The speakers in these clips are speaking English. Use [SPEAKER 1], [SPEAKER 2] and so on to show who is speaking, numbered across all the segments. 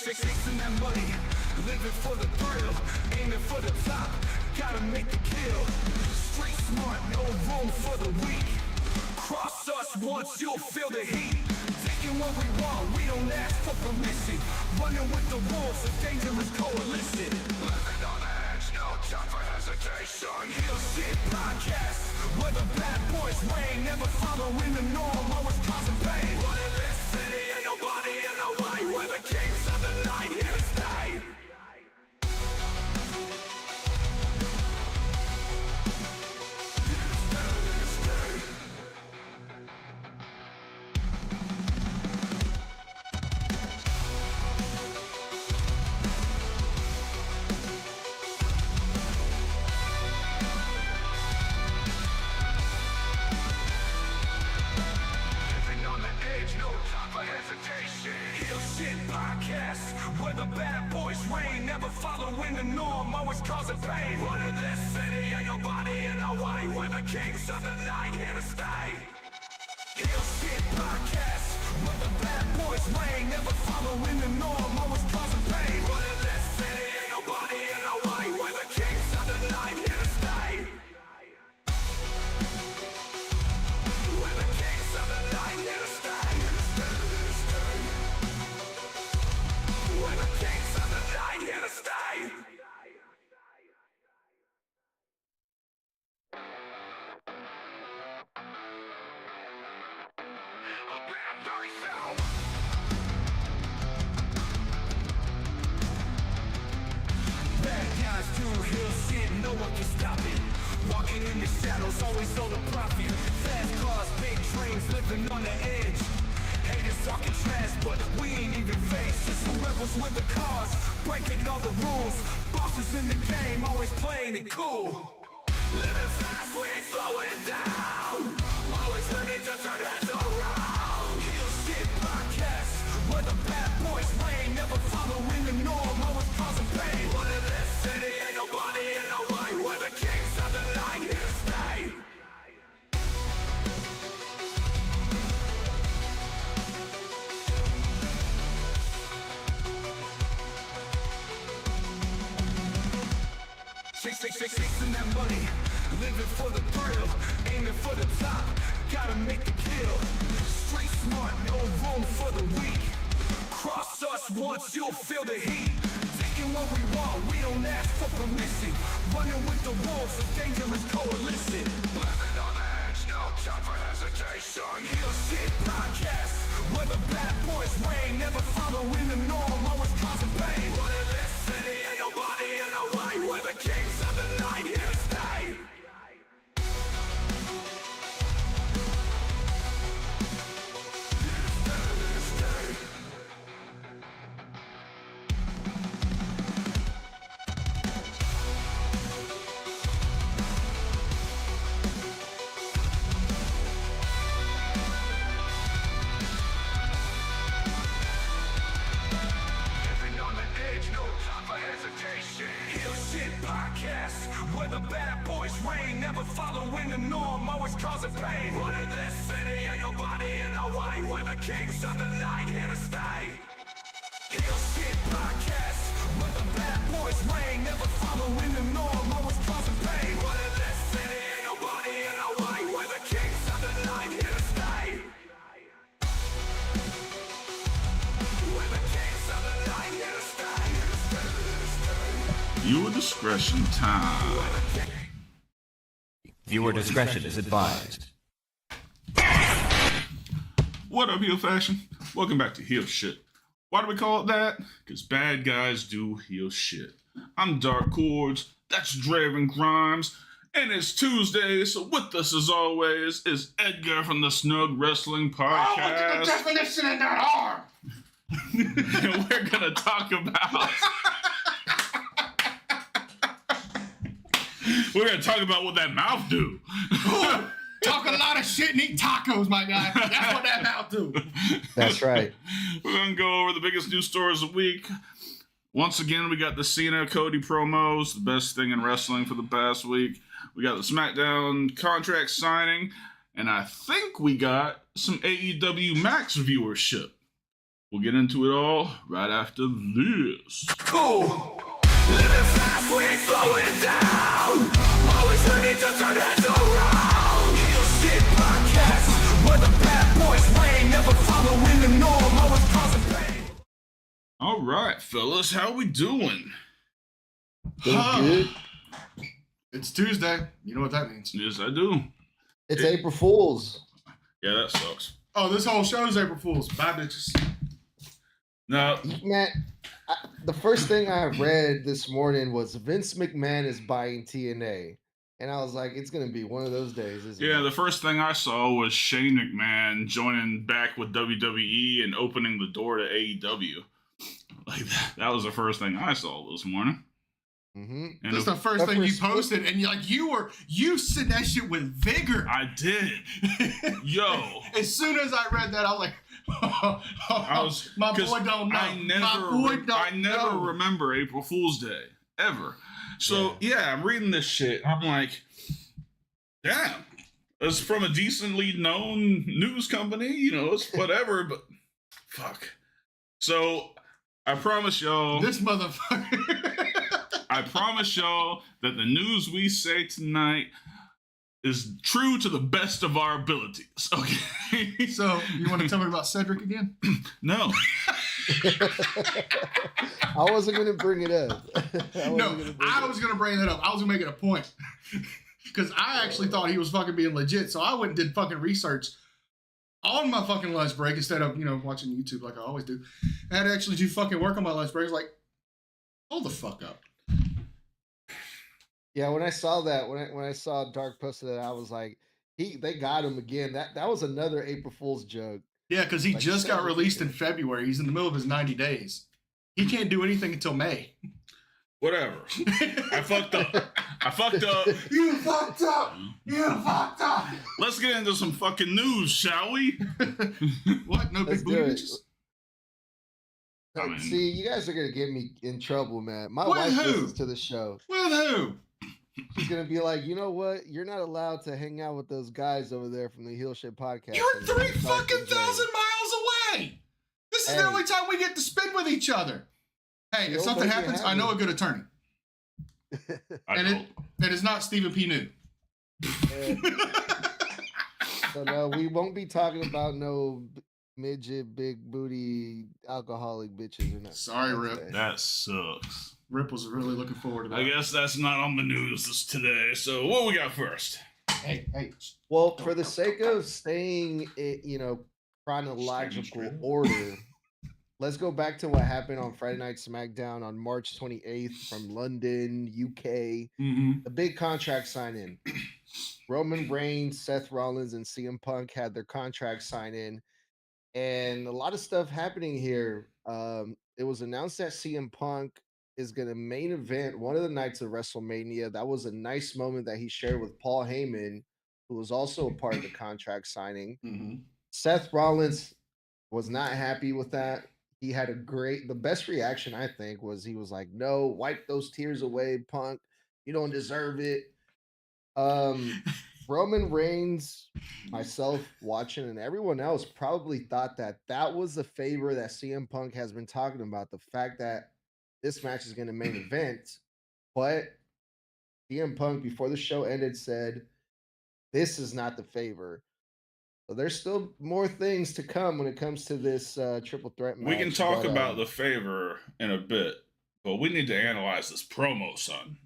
[SPEAKER 1] Chasing that money, living for the thrill, aiming for the top, gotta make the kill. Street smart, no room for the weak. Cross us once, you'll feel the heat. Taking what we want, we don't ask for permission. Running with the wolves, a dangerous coalition. Living on the edge, no time for hesitation. Heel Shit Podcast, where the bad boys reign. Never following the norm, always causing pain. Running this city, ain't nobody in the way. We're the kings of the night, here to stay. Where the bad boys reign, never following the norm, always causing pain. Running this city, ain't nobody in our way. We're the kings of the night, here to stay. Heel Shit Podcast, where the bad boys reign, never following the norm, always causing pain. Running this city, ain't nobody in our way. We're the kings of the night, here to stay. We're the kings of the night, here to stay. We're the kings of the night, here to stay. Bad guys do real shit, no one can stop it. Walking in the shadows, always on the profit. Fast cars, big dreams, living on the edge. Haters talking trash, but we ain't even faced. Just some rebels with the cars, breaking all the rules. Bosses in the game, always playing it cool. Living fast, we ain't slowing down. Always ready to turn heads around. Heel Shit Podcast, where the bad boys reign, never following the norm, always causing pain. One in this city, ain't nobody in our way. We're the kings of the night, here to stay. Chasing that money, living for the thrill, aiming for the top, gotta make the kill. Street smart, no room for the weak. Cross us once, you'll feel the heat. Taking what we want, we don't ask for permission. Running with the wolves, a dangerous coalition. Living on the edge, no time for hesitation. Heel Shit Podcast, where the bad boys reign, never following the norm, always causing pain. Running this city, ain't nobody in our way. We're the kings of the night, here to stay. Where the bad boys reign, never following the norm, always causing pain. Running this city, ain't nobody in our way. We're the kings of the night, here to stay. Heel Shit Podcast, where the bad boys reign, never following the norm, always causing pain. Running this city, ain't nobody in our way. We're the kings of the night, here to stay. We're the kings of the night, here to stay.
[SPEAKER 2] Viewer discretion time.
[SPEAKER 3] Viewer discretion is advised.
[SPEAKER 2] What up, heel fashion? Welcome back to Heel Shit. Why do we call it that? Because bad guys do heel shit. I'm Dark Cordz, that's Draven Grimes, and it's Tuesday, so with us as always is Edgar from the Snug Wrestling Podcast.
[SPEAKER 4] Oh, look at the definition in that arm!
[SPEAKER 2] And we're gonna talk about... We're going to talk about what that mouth do.
[SPEAKER 4] Talk a lot of shit and eat tacos, my guy. That's what that mouth do.
[SPEAKER 3] That's right.
[SPEAKER 2] We're going to go over the biggest news stories of the week. Once again, we got the Cena, Cody promos, the best thing in wrestling for the past week. We got the SmackDown contract signing, and I think we got some AEW Max viewership. We'll get into it all right after this.
[SPEAKER 1] Cool. Living fast, we ain't slowing down. Always ready to turn heads around. Heel shit podcast, where the bad boys reign. Never following the norm, always causing pain.
[SPEAKER 2] All right, fellas, how we doing?
[SPEAKER 3] Good.
[SPEAKER 4] It's Tuesday. You know what that means.
[SPEAKER 2] Yes, I do.
[SPEAKER 3] It's April Fool's.
[SPEAKER 2] Yeah, that sucks.
[SPEAKER 4] Oh, this whole show's April Fool's. Bye, bitches.
[SPEAKER 2] Now,
[SPEAKER 3] Man, the first thing I read this morning was Vince McMahon is buying TNA. And I was like, it's going to be one of those days, isn't
[SPEAKER 2] yeah,
[SPEAKER 3] it?
[SPEAKER 2] the first thing I saw was Shane McMahon joining back with WWE and opening the door to AEW. Like, that was the first thing I saw this morning.
[SPEAKER 3] Mm-hmm.
[SPEAKER 2] And
[SPEAKER 4] That's the first thing you posted, and you said that shit with vigor.
[SPEAKER 2] I did. Yo.
[SPEAKER 4] As soon as I read that, I was like, my boy
[SPEAKER 2] 'cause
[SPEAKER 4] don't know.
[SPEAKER 2] I never remember April Fool's Day ever. So yeah, I'm reading this shit. I'm like, damn, it's from a decently known news company. You know, it's whatever, but fuck. So I promise y'all,
[SPEAKER 4] This motherfucker.
[SPEAKER 2] I promise y'all that the news we say tonight is true to the best of our abilities. Okay.
[SPEAKER 4] So, you want to tell me about Cedric again?
[SPEAKER 2] No.
[SPEAKER 3] I wasn't going to bring it up.
[SPEAKER 4] I was going to bring that up. I was going to make it a point. Because I actually thought he was fucking being legit. So I went and did fucking research on my fucking lunch break instead of, watching YouTube like I always do. I had to actually do fucking work on my lunch break. I was like, hold the fuck up.
[SPEAKER 3] Yeah, when I saw that, when I saw Dark posted that, I was like, they got him again. That was another April Fool's joke.
[SPEAKER 4] Yeah, because he
[SPEAKER 3] Like
[SPEAKER 4] just got
[SPEAKER 3] Cedric
[SPEAKER 4] released in
[SPEAKER 3] again.
[SPEAKER 4] February. He's in the middle of his 90 days. He can't do anything until May.
[SPEAKER 2] Whatever. I fucked up.
[SPEAKER 4] You fucked up. You fucked up.
[SPEAKER 2] Let's get into some fucking news, shall we?
[SPEAKER 4] What? No
[SPEAKER 3] Let's
[SPEAKER 4] big booty
[SPEAKER 3] do it.
[SPEAKER 4] bitches?
[SPEAKER 2] I mean-
[SPEAKER 3] See, you guys are gonna get me in trouble, man. My
[SPEAKER 4] With
[SPEAKER 3] wife
[SPEAKER 4] who?
[SPEAKER 3] listens to the show.
[SPEAKER 4] With who?
[SPEAKER 3] She's gonna be like, you know what? You're not allowed to hang out with those guys over there from the Heel Shit podcast.
[SPEAKER 4] You're
[SPEAKER 3] and
[SPEAKER 4] 3
[SPEAKER 3] Dark
[SPEAKER 4] fucking
[SPEAKER 3] and
[SPEAKER 4] thousand
[SPEAKER 3] Jay."
[SPEAKER 4] miles away. This is
[SPEAKER 3] Hey.
[SPEAKER 4] the only time we get to spend with each other. Hey, if
[SPEAKER 3] You'll
[SPEAKER 4] something
[SPEAKER 3] make it
[SPEAKER 4] happens, I know a good attorney.
[SPEAKER 2] I
[SPEAKER 4] And
[SPEAKER 2] don't.
[SPEAKER 4] it is not Stephen P. New.
[SPEAKER 3] So no, we won't be talking about no midget, big booty, alcoholic bitches or not.
[SPEAKER 4] Sorry, Rip.
[SPEAKER 3] Wednesday.
[SPEAKER 2] That sucks.
[SPEAKER 4] Rip was really looking forward to that.
[SPEAKER 2] I guess that's not on the news today. So what we got first?
[SPEAKER 4] Hey.
[SPEAKER 3] Well, for the sake of staying, chronological
[SPEAKER 4] Strange.
[SPEAKER 3] order, let's go back to what happened on Friday Night SmackDown on March 28th from London, UK.
[SPEAKER 2] Mm-hmm.
[SPEAKER 3] The big contract sign-in. Roman Reigns, Seth Rollins, and CM Punk had their contract sign-in, and a lot of stuff happening here. It was announced that CM Punk is going to main event one of the nights of WrestleMania. That was a nice moment that he shared with Paul Heyman, who was also a part of the contract signing.
[SPEAKER 4] Mm-hmm.
[SPEAKER 3] Seth Rollins was not happy with that. He had the best reaction, I think, was he was like, no, wipe those tears away, Punk. You don't deserve it. Roman Reigns, myself watching, and everyone else probably thought that was the favor that CM Punk has been talking about. The fact that this match is going to main event, but CM Punk, before the show ended, said, this is not the favor. So there's still more things to come when it comes to this triple threat match.
[SPEAKER 2] We can talk
[SPEAKER 3] but,
[SPEAKER 2] about the favor in a bit, but we need to analyze this promo, son.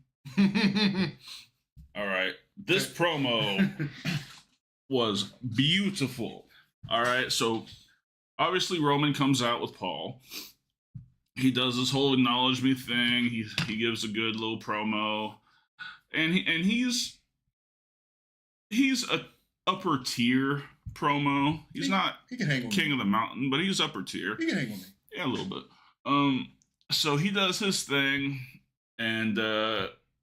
[SPEAKER 2] All right. This promo was beautiful. All right. So obviously Roman comes out with Paul. He does this whole acknowledge me thing. He gives a good little promo. And he's a upper tier promo. He's not
[SPEAKER 4] He can hang with
[SPEAKER 2] king
[SPEAKER 4] me.
[SPEAKER 2] of the mountain, but he's upper tier.
[SPEAKER 4] He can hang with me.
[SPEAKER 2] Yeah, a little bit. So he does his thing, and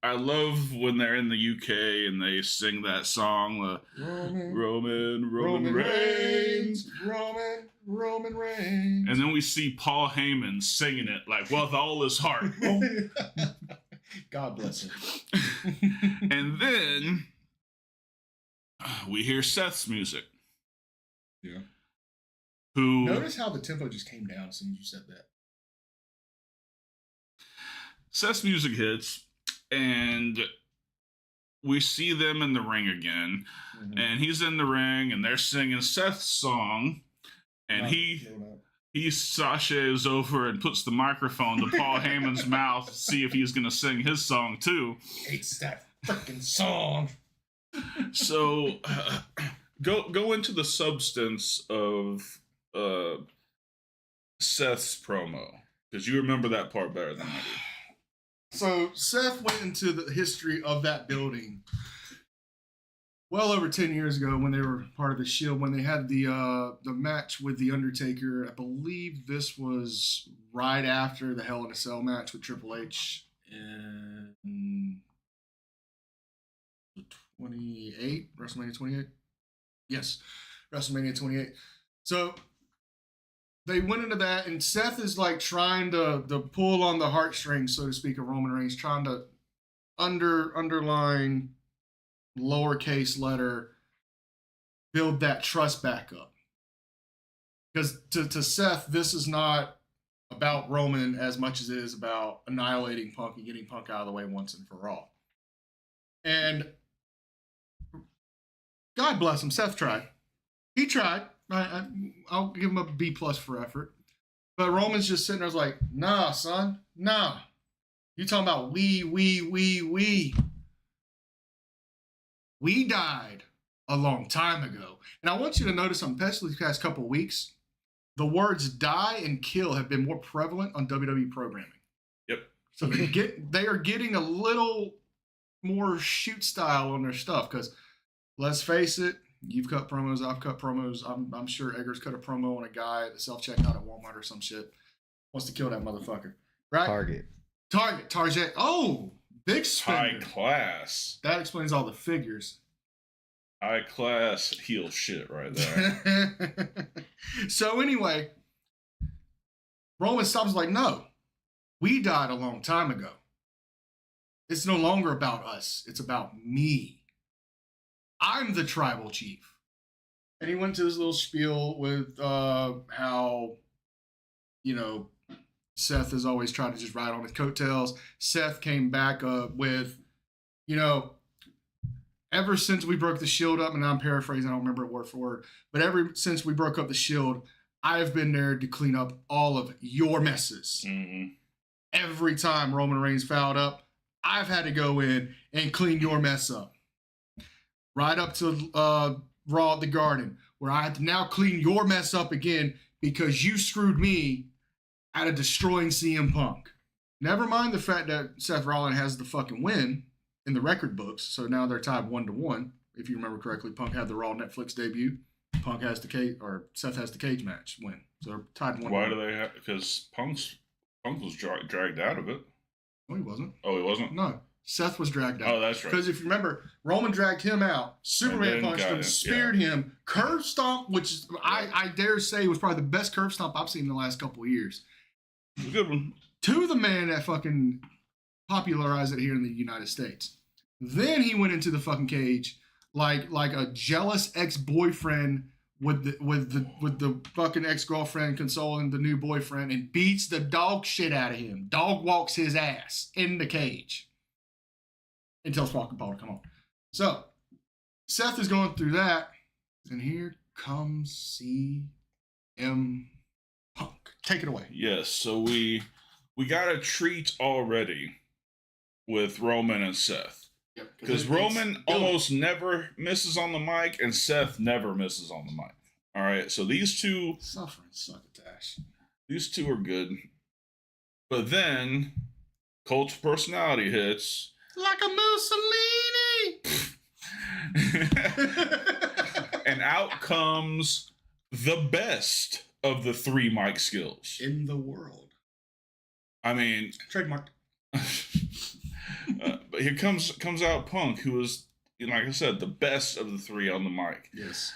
[SPEAKER 2] I love when they're in the UK and they sing that song, Roman Reigns.
[SPEAKER 4] Roman Reigns.
[SPEAKER 2] And then we see Paul Heyman singing it like with all his heart.
[SPEAKER 4] God bless him.
[SPEAKER 2] And then we hear Seth's music.
[SPEAKER 4] Yeah.
[SPEAKER 2] who
[SPEAKER 4] Notice how the tempo just came down as soon as you said that.
[SPEAKER 2] Seth's music hits, and we see them in the ring again.
[SPEAKER 4] Mm-hmm.
[SPEAKER 2] And he's in the ring, and they're singing Seth's song, and he sashays over and puts the microphone to Paul Heyman's mouth to see if he's going to sing his song too.
[SPEAKER 4] Hates that freaking song.
[SPEAKER 2] So go into the substance of Seth's promo, because you remember that part better than I do.
[SPEAKER 4] So Seth went into the history of that building well over 10 years ago when they were part of the Shield, when they had the match with The Undertaker. I believe this was right after the Hell in a Cell match with Triple H in 28, WrestleMania 28. Yes, WrestleMania 28. So they went into that, and Seth is like trying to pull on the heartstrings, so to speak, of Roman Reigns, trying to underline lowercase letter, build that trust back up. Because to Seth, this is not about Roman as much as it is about annihilating Punk and getting Punk out of the way once and for all. And God bless him, Seth tried. He tried. I'll give him a B+ for effort. But Roman's just sitting there like, nah, son, nah. You talking about we. We died a long time ago. And I want you to notice on especially these past couple of weeks, the words die and kill have been more prevalent on WWE programming.
[SPEAKER 2] Yep.
[SPEAKER 4] So they are getting a little more shoot style on their stuff, because let's face it, you've cut promos, I've cut promos. I'm sure Edgar's cut a promo on a guy at the self-checkout at Walmart or some shit. Wants to kill that motherfucker. Right? Target. Oh, big spender.
[SPEAKER 2] High class.
[SPEAKER 4] That explains all the figures.
[SPEAKER 2] High class heel shit right there.
[SPEAKER 4] So anyway, Roman stops like, no, we died a long time ago. It's no longer about us. It's about me. I'm the tribal chief. And he went to his little spiel with how, Seth has always tried to just ride on his coattails. Seth came back with, ever since we broke the Shield up, and I'm paraphrasing, I don't remember it word for word, but ever since we broke up the Shield, I've been there to clean up all of your messes.
[SPEAKER 2] Mm-hmm.
[SPEAKER 4] Every time Roman Reigns fouled up, I've had to go in and clean your mess up. Right up to Raw at the Garden, where I had to now clean your mess up again because you screwed me out of destroying CM Punk. Never mind the fact that Seth Rollins has the fucking win in the record books, so now they're tied 1-1. If you remember correctly, Punk had the Raw Netflix debut. Seth has the cage match win. So they're tied 1-1.
[SPEAKER 2] Why do they have? Because Punk was dragged out of it.
[SPEAKER 4] No, he wasn't.
[SPEAKER 2] Oh, he wasn't?
[SPEAKER 4] No. Seth was dragged out.
[SPEAKER 2] Oh, that's right.
[SPEAKER 4] Because if you remember, Roman dragged him out. Superman punched him, speared him, curve stomp, which I dare say was probably the best curve stomp I've seen in the last couple of years.
[SPEAKER 2] Good one.
[SPEAKER 4] To the man that fucking popularized it here in the United States. Then he went into the fucking cage like a jealous ex-boyfriend with the fucking ex-girlfriend consoling the new boyfriend, and beats the dog shit out of him. Dog walks his ass in the cage. And tells fucking Paul to come on. So, Seth is going through that, and here comes CM Punk. Take it away.
[SPEAKER 2] Yes, so we got a treat already with Roman and Seth. Because Roman almost never misses on the mic, and Seth never misses on the mic. All right, so these two...
[SPEAKER 4] Suffering succotash.
[SPEAKER 2] These two are good. But then, Colt's personality hits...
[SPEAKER 4] Like a Mussolini!
[SPEAKER 2] And out comes the best of the three mic skills
[SPEAKER 4] in the world.
[SPEAKER 2] I mean,
[SPEAKER 4] trademark.
[SPEAKER 2] But here comes out Punk, who is, like I said, the best of the three on the mic.
[SPEAKER 4] Yes.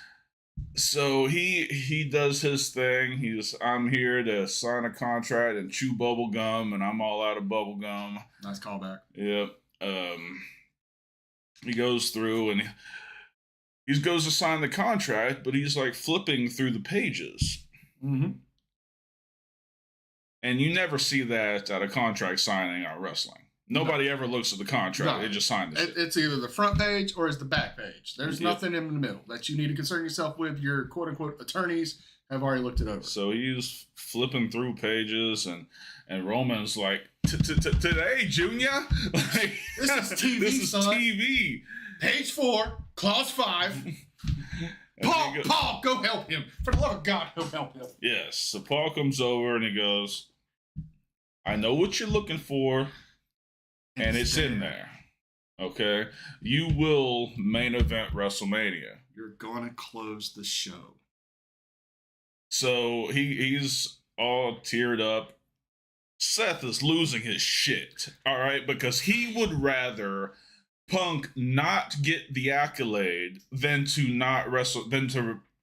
[SPEAKER 2] So he does his thing. I'm here to sign a contract and chew bubble gum, and I'm all out of bubble gum.
[SPEAKER 4] Nice callback.
[SPEAKER 2] Yep. He goes through and he goes to sign the contract, but he's like flipping through the pages.
[SPEAKER 4] Mm-hmm.
[SPEAKER 2] And you never see that at a contract signing on wrestling. Nobody ever looks at the contract.
[SPEAKER 4] No.
[SPEAKER 2] They just sign the shit.
[SPEAKER 4] It's either the front page or it's the back page. There's
[SPEAKER 2] Yeah.
[SPEAKER 4] nothing in the middle that you need to concern yourself with. Your quote-unquote attorneys have already looked it over.
[SPEAKER 2] So he's flipping through pages, and Roman's like, today, Junior? Like,
[SPEAKER 4] This is TV,
[SPEAKER 2] This is
[SPEAKER 4] son.
[SPEAKER 2] TV.
[SPEAKER 4] Page 4, clause 5. Paul, go help him. For the love of God, go help him.
[SPEAKER 2] Yes. So Paul comes over and he goes, I know what you're looking for, and it's in there. Okay? You will main event WrestleMania.
[SPEAKER 4] You're gonna close the show.
[SPEAKER 2] So he's all teared up. Seth is losing his shit, all right? Because he would rather Punk not get the accolade than to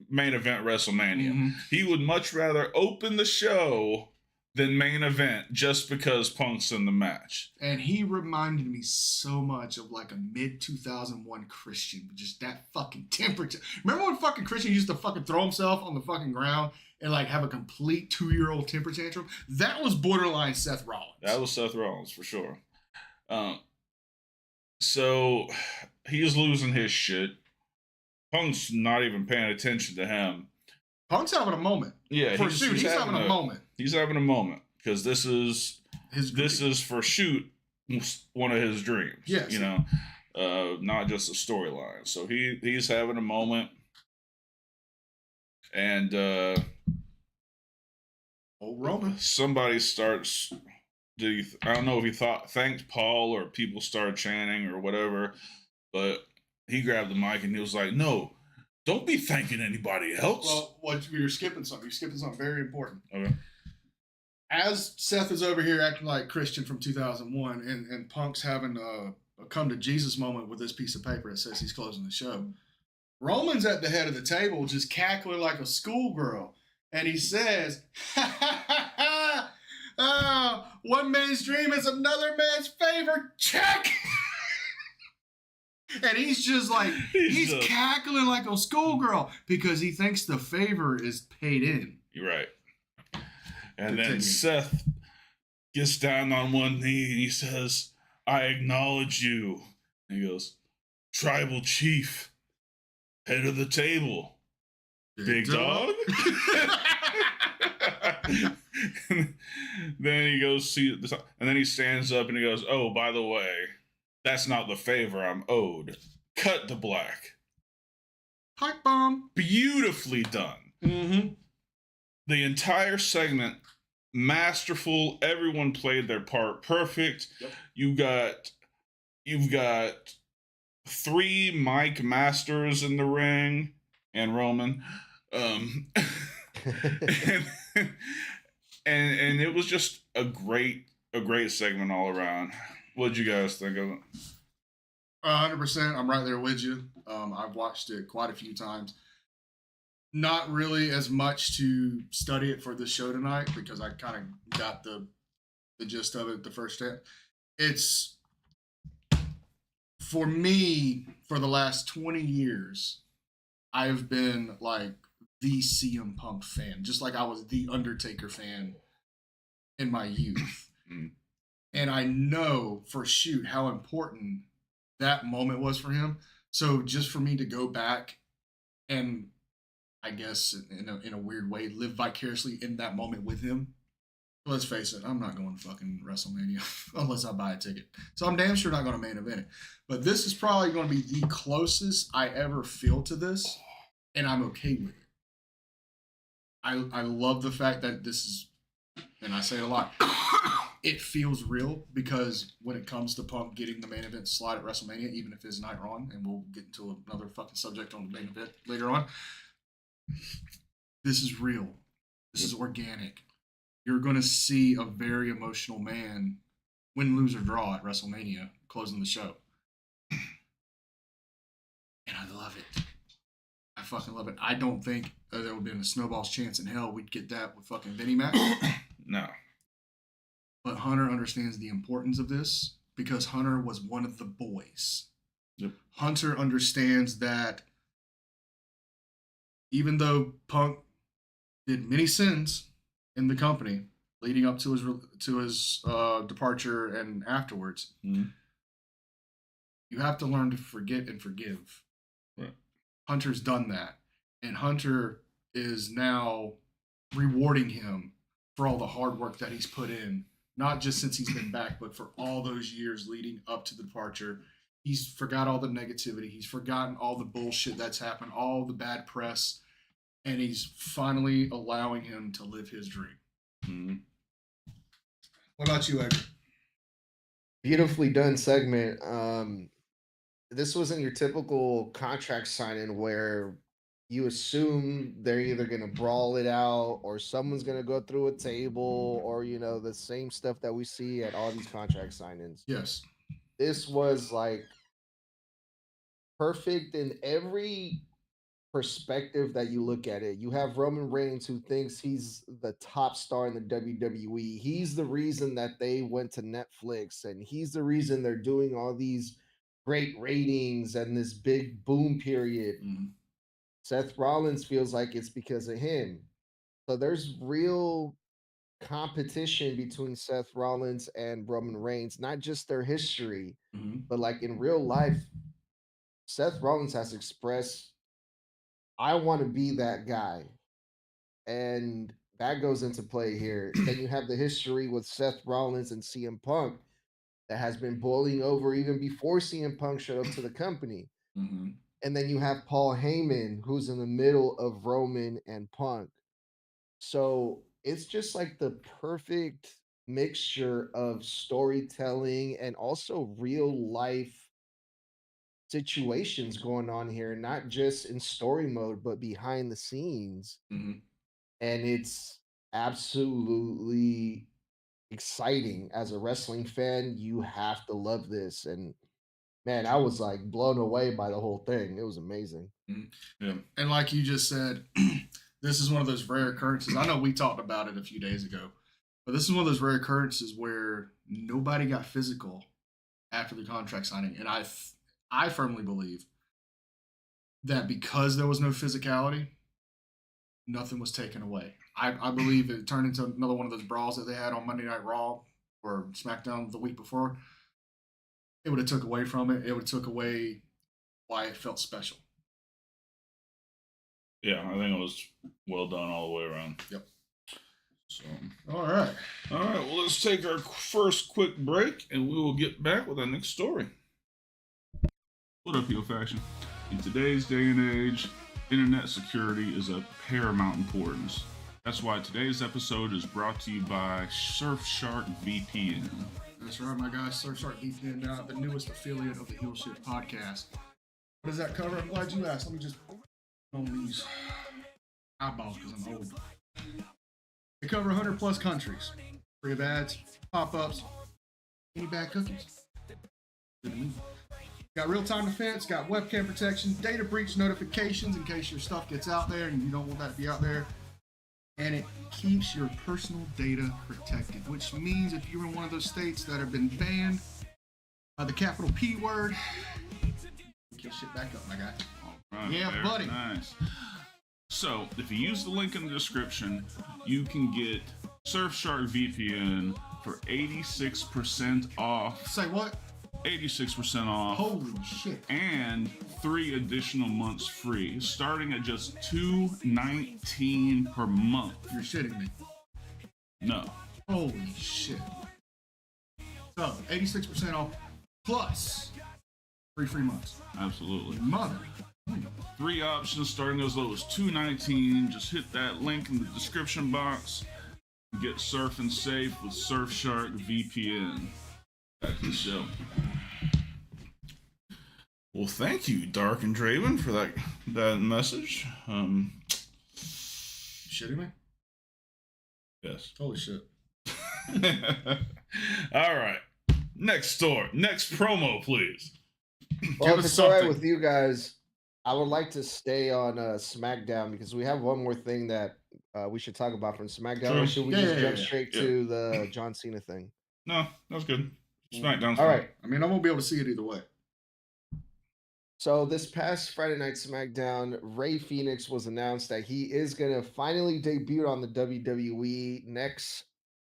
[SPEAKER 2] main event WrestleMania.
[SPEAKER 4] Mm-hmm.
[SPEAKER 2] He would much rather open the show than main event just because Punk's in the match.
[SPEAKER 4] And he reminded me so much of like a mid-2001 Christian, with just that fucking temperature. Remember when fucking Christian used to fucking throw himself on the fucking ground and like have a complete 2-year-old temper tantrum? That was borderline Seth Rollins.
[SPEAKER 2] That was Seth Rollins for sure. So he's losing his shit. Punk's not even paying attention to him.
[SPEAKER 4] Punk's having a moment.
[SPEAKER 2] Yeah,
[SPEAKER 4] For Shoot, he's having a moment.
[SPEAKER 2] He's having a moment because this is for Shoot one of his dreams.
[SPEAKER 4] Yes.
[SPEAKER 2] You know, not just a storyline. So he's having a moment, and
[SPEAKER 4] Old Roman.
[SPEAKER 2] somebody starts. I don't know if he thanked Paul or people started chanting or whatever, but he grabbed the mic and he was like, "No, don't be thanking anybody else."
[SPEAKER 4] Well, you're skipping something. You're skipping something very important.
[SPEAKER 2] Okay.
[SPEAKER 4] As Seth is over here acting like Christian from 2001, and Punk's having a come to Jesus moment with this piece of paper that says he's closing the show, Roman's at the head of the table just cackling like a schoolgirl, and he says, "Ha ha ha ha! Oh, one man's dream is another man's favor. Check." And he's just like, he's cackling like a schoolgirl because he thinks the favor is paid in.
[SPEAKER 2] You're right. And
[SPEAKER 4] Continue.
[SPEAKER 2] then Seth gets down on one knee and he says, "I acknowledge you." And he goes, "Tribal chief, head of the table, big dog." Then he goes, and then he stands up and he goes, "Oh, by the way, that's not the favor I'm owed. Cut to black."
[SPEAKER 4] Pipe bomb.
[SPEAKER 2] Beautifully done.
[SPEAKER 4] Mm-hmm.
[SPEAKER 2] The entire segment, masterful. Everyone played their part perfect.
[SPEAKER 4] Yep.
[SPEAKER 2] You've got 3 Mike Masters in the ring and Roman. And it was just a great segment all around. What'd you guys think of it?
[SPEAKER 4] 100%. I'm right there with you. I've watched it quite a few times. Not really as much to study it for this show tonight because I kind of got the gist of it the first step. It's, for me, for the last 20 years, I've been like the CM Punk fan, just like I was the Undertaker fan in my youth. And I know for Shoot how important that moment was for him. So just for me to go back and, I guess in a weird way, live vicariously in that moment with him. Let's face it, I'm not going to fucking WrestleMania unless I buy a ticket. So I'm damn sure not going to main event it. But this is probably going to be the closest I ever feel to this, and I'm okay with it. I love the fact that this is, and I say it a lot, it feels real because when it comes to Punk getting the main event slot at WrestleMania, even if it's night on, and we'll get into another fucking subject on the main event later on, this is real. This is organic. You're going to see a very emotional man win, lose, or draw at WrestleMania, closing the show. And I love it. I fucking love it. I don't think there would have been a snowball's chance in hell we'd get that with fucking Vinnie Mac.
[SPEAKER 2] No.
[SPEAKER 4] But Hunter understands the importance of this because Hunter was one of the boys.
[SPEAKER 2] Yep.
[SPEAKER 4] Hunter understands that even though Punk did many sins in the company leading up to his departure and afterwards.
[SPEAKER 2] Mhm.
[SPEAKER 4] You have to learn to forget and forgive.
[SPEAKER 2] Right.
[SPEAKER 4] Hunter's done that, and Hunter is now rewarding him for all the hard work that he's put in, not just since he's been back, but for all those years leading up to the departure. He's forgot all the negativity. He's forgotten all the bullshit that's happened, all the bad press, and he's finally allowing him to live his dream.
[SPEAKER 2] Mhm.
[SPEAKER 4] What about you, Edgar?
[SPEAKER 3] Beautifully done segment. This wasn't your typical contract signing where you assume they're either going to brawl it out or someone's going to go through a table or, the same stuff that we see at all these contract signings.
[SPEAKER 4] Yes.
[SPEAKER 3] This was like perfect in every perspective that you look at it. You have Roman Reigns who thinks he's the top star in the WWE. He's the reason that they went to Netflix, and he's the reason they're doing all these great ratings and this big boom period.
[SPEAKER 4] Mhm.
[SPEAKER 3] Seth Rollins feels like it's because of him. So there's real competition between Seth Rollins and Roman Reigns, not just their history,
[SPEAKER 4] Mhm.
[SPEAKER 3] but like in real life, Seth Rollins has expressed, I want to be that guy. And that goes into play here. Then you have the history with Seth Rollins and CM Punk that has been boiling over even before CM Punk showed up to the company.
[SPEAKER 4] Mhm.
[SPEAKER 3] And then you have Paul Heyman, who's in the middle of Roman and Punk. So it's just like the perfect mixture of storytelling and also real life situations going on here, not just in story mode, but behind the scenes.
[SPEAKER 4] Mhm.
[SPEAKER 3] And it's absolutely exciting. As a wrestling fan, you have to love this. And man, I was like blown away by the whole thing. It was amazing.
[SPEAKER 2] Yeah.
[SPEAKER 4] And like you just said, this is one of those rare occurrences. I know we talked about it a few days ago, but this is one of those rare occurrences where nobody got physical after the contract signing. And I firmly believe that because there was no physicality, nothing was taken away. I believe it turned into another one of those brawls that they had on Monday Night Raw or SmackDown the week before. It would have took away from it. It would have took away why it felt special.
[SPEAKER 2] Yeah, I think it was well done all the way around.
[SPEAKER 4] Yep.
[SPEAKER 2] So,
[SPEAKER 4] All right.
[SPEAKER 2] well, let's take our first quick break, and we will get back with our next story. What up, Heel Faction? In today's day and age, internet security is of paramount importance. That's why today's episode is brought to you by Surfshark VPN.
[SPEAKER 4] That's right, my guys. Surfshark VPN, the newest affiliate of the Viewership podcast. What does that cover? I'm glad you asked. Let me just put on these eyeballs because I'm old. They cover 100 plus countries. Free of ads, pop-ups, any bad cookies. Good to me. Got real-time defense, got webcam protection, data breach notifications in case your stuff gets out there and you don't want that to be out there. And it keeps your personal data protected, which means if you're in one of those states that have been banned by the capital P word, pick your shit back up, my guy.
[SPEAKER 2] All right,
[SPEAKER 4] Yeah,
[SPEAKER 2] very
[SPEAKER 4] buddy.
[SPEAKER 2] Nice. So, if you use the link in the description, you can get Surfshark VPN for 86% off.
[SPEAKER 4] Say what?
[SPEAKER 2] 86% off.
[SPEAKER 4] Holy shit.
[SPEAKER 2] And 3 additional months free, starting at just $2.19 per month.
[SPEAKER 4] You're shitting me.
[SPEAKER 2] No.
[SPEAKER 4] Holy shit. So, 86% off plus free months.
[SPEAKER 2] Absolutely.
[SPEAKER 4] Mother.
[SPEAKER 2] 3 options starting as low as $2.19. Just hit that link in the description box. Get surfing safe with Surfshark VPN. Back to the show. Well, thank you, Dark and Draven, for that message.
[SPEAKER 4] Shitting me?
[SPEAKER 2] Yes.
[SPEAKER 4] Holy shit.
[SPEAKER 2] All right. Next story. Next promo, please.
[SPEAKER 3] Well,
[SPEAKER 4] Give
[SPEAKER 3] if
[SPEAKER 4] us
[SPEAKER 3] it's all right
[SPEAKER 4] something.
[SPEAKER 3] with you guys, I would like to stay on SmackDown because we have one more thing that we should talk about from SmackDown.
[SPEAKER 2] Sure.
[SPEAKER 3] Or should we
[SPEAKER 4] Yeah,
[SPEAKER 3] just
[SPEAKER 4] yeah,
[SPEAKER 3] jump
[SPEAKER 4] yeah.
[SPEAKER 3] straight to the John Cena thing?
[SPEAKER 2] No, that was good. SmackDown's
[SPEAKER 3] All
[SPEAKER 2] fine.
[SPEAKER 3] right.
[SPEAKER 4] I mean, I won't be able to see it either way.
[SPEAKER 3] So this past Friday Night SmackDown, Ray Phoenix was announced that he is gonna finally debut on the WWE next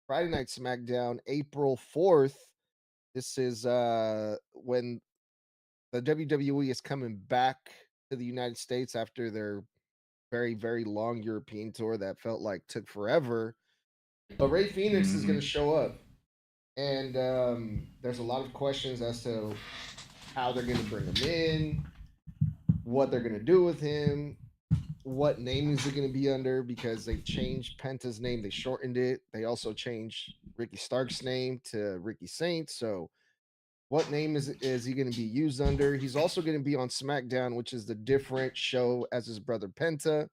[SPEAKER 3] Friday Night SmackDown, April 4th. This is when the WWE is coming back to the United States after their very, very long European tour that felt like took forever. But Ray Phoenix is going to show up. And there's a lot of questions as to how they're going to bring him in, what they're going to do with him, what name is it going to be under, because they changed Penta's name. They shortened it. They also changed Ricky Stark's name to Ricky Saint. So what name is he going to be used under? He's also going to be on SmackDown, which is the different show as his brother Penta.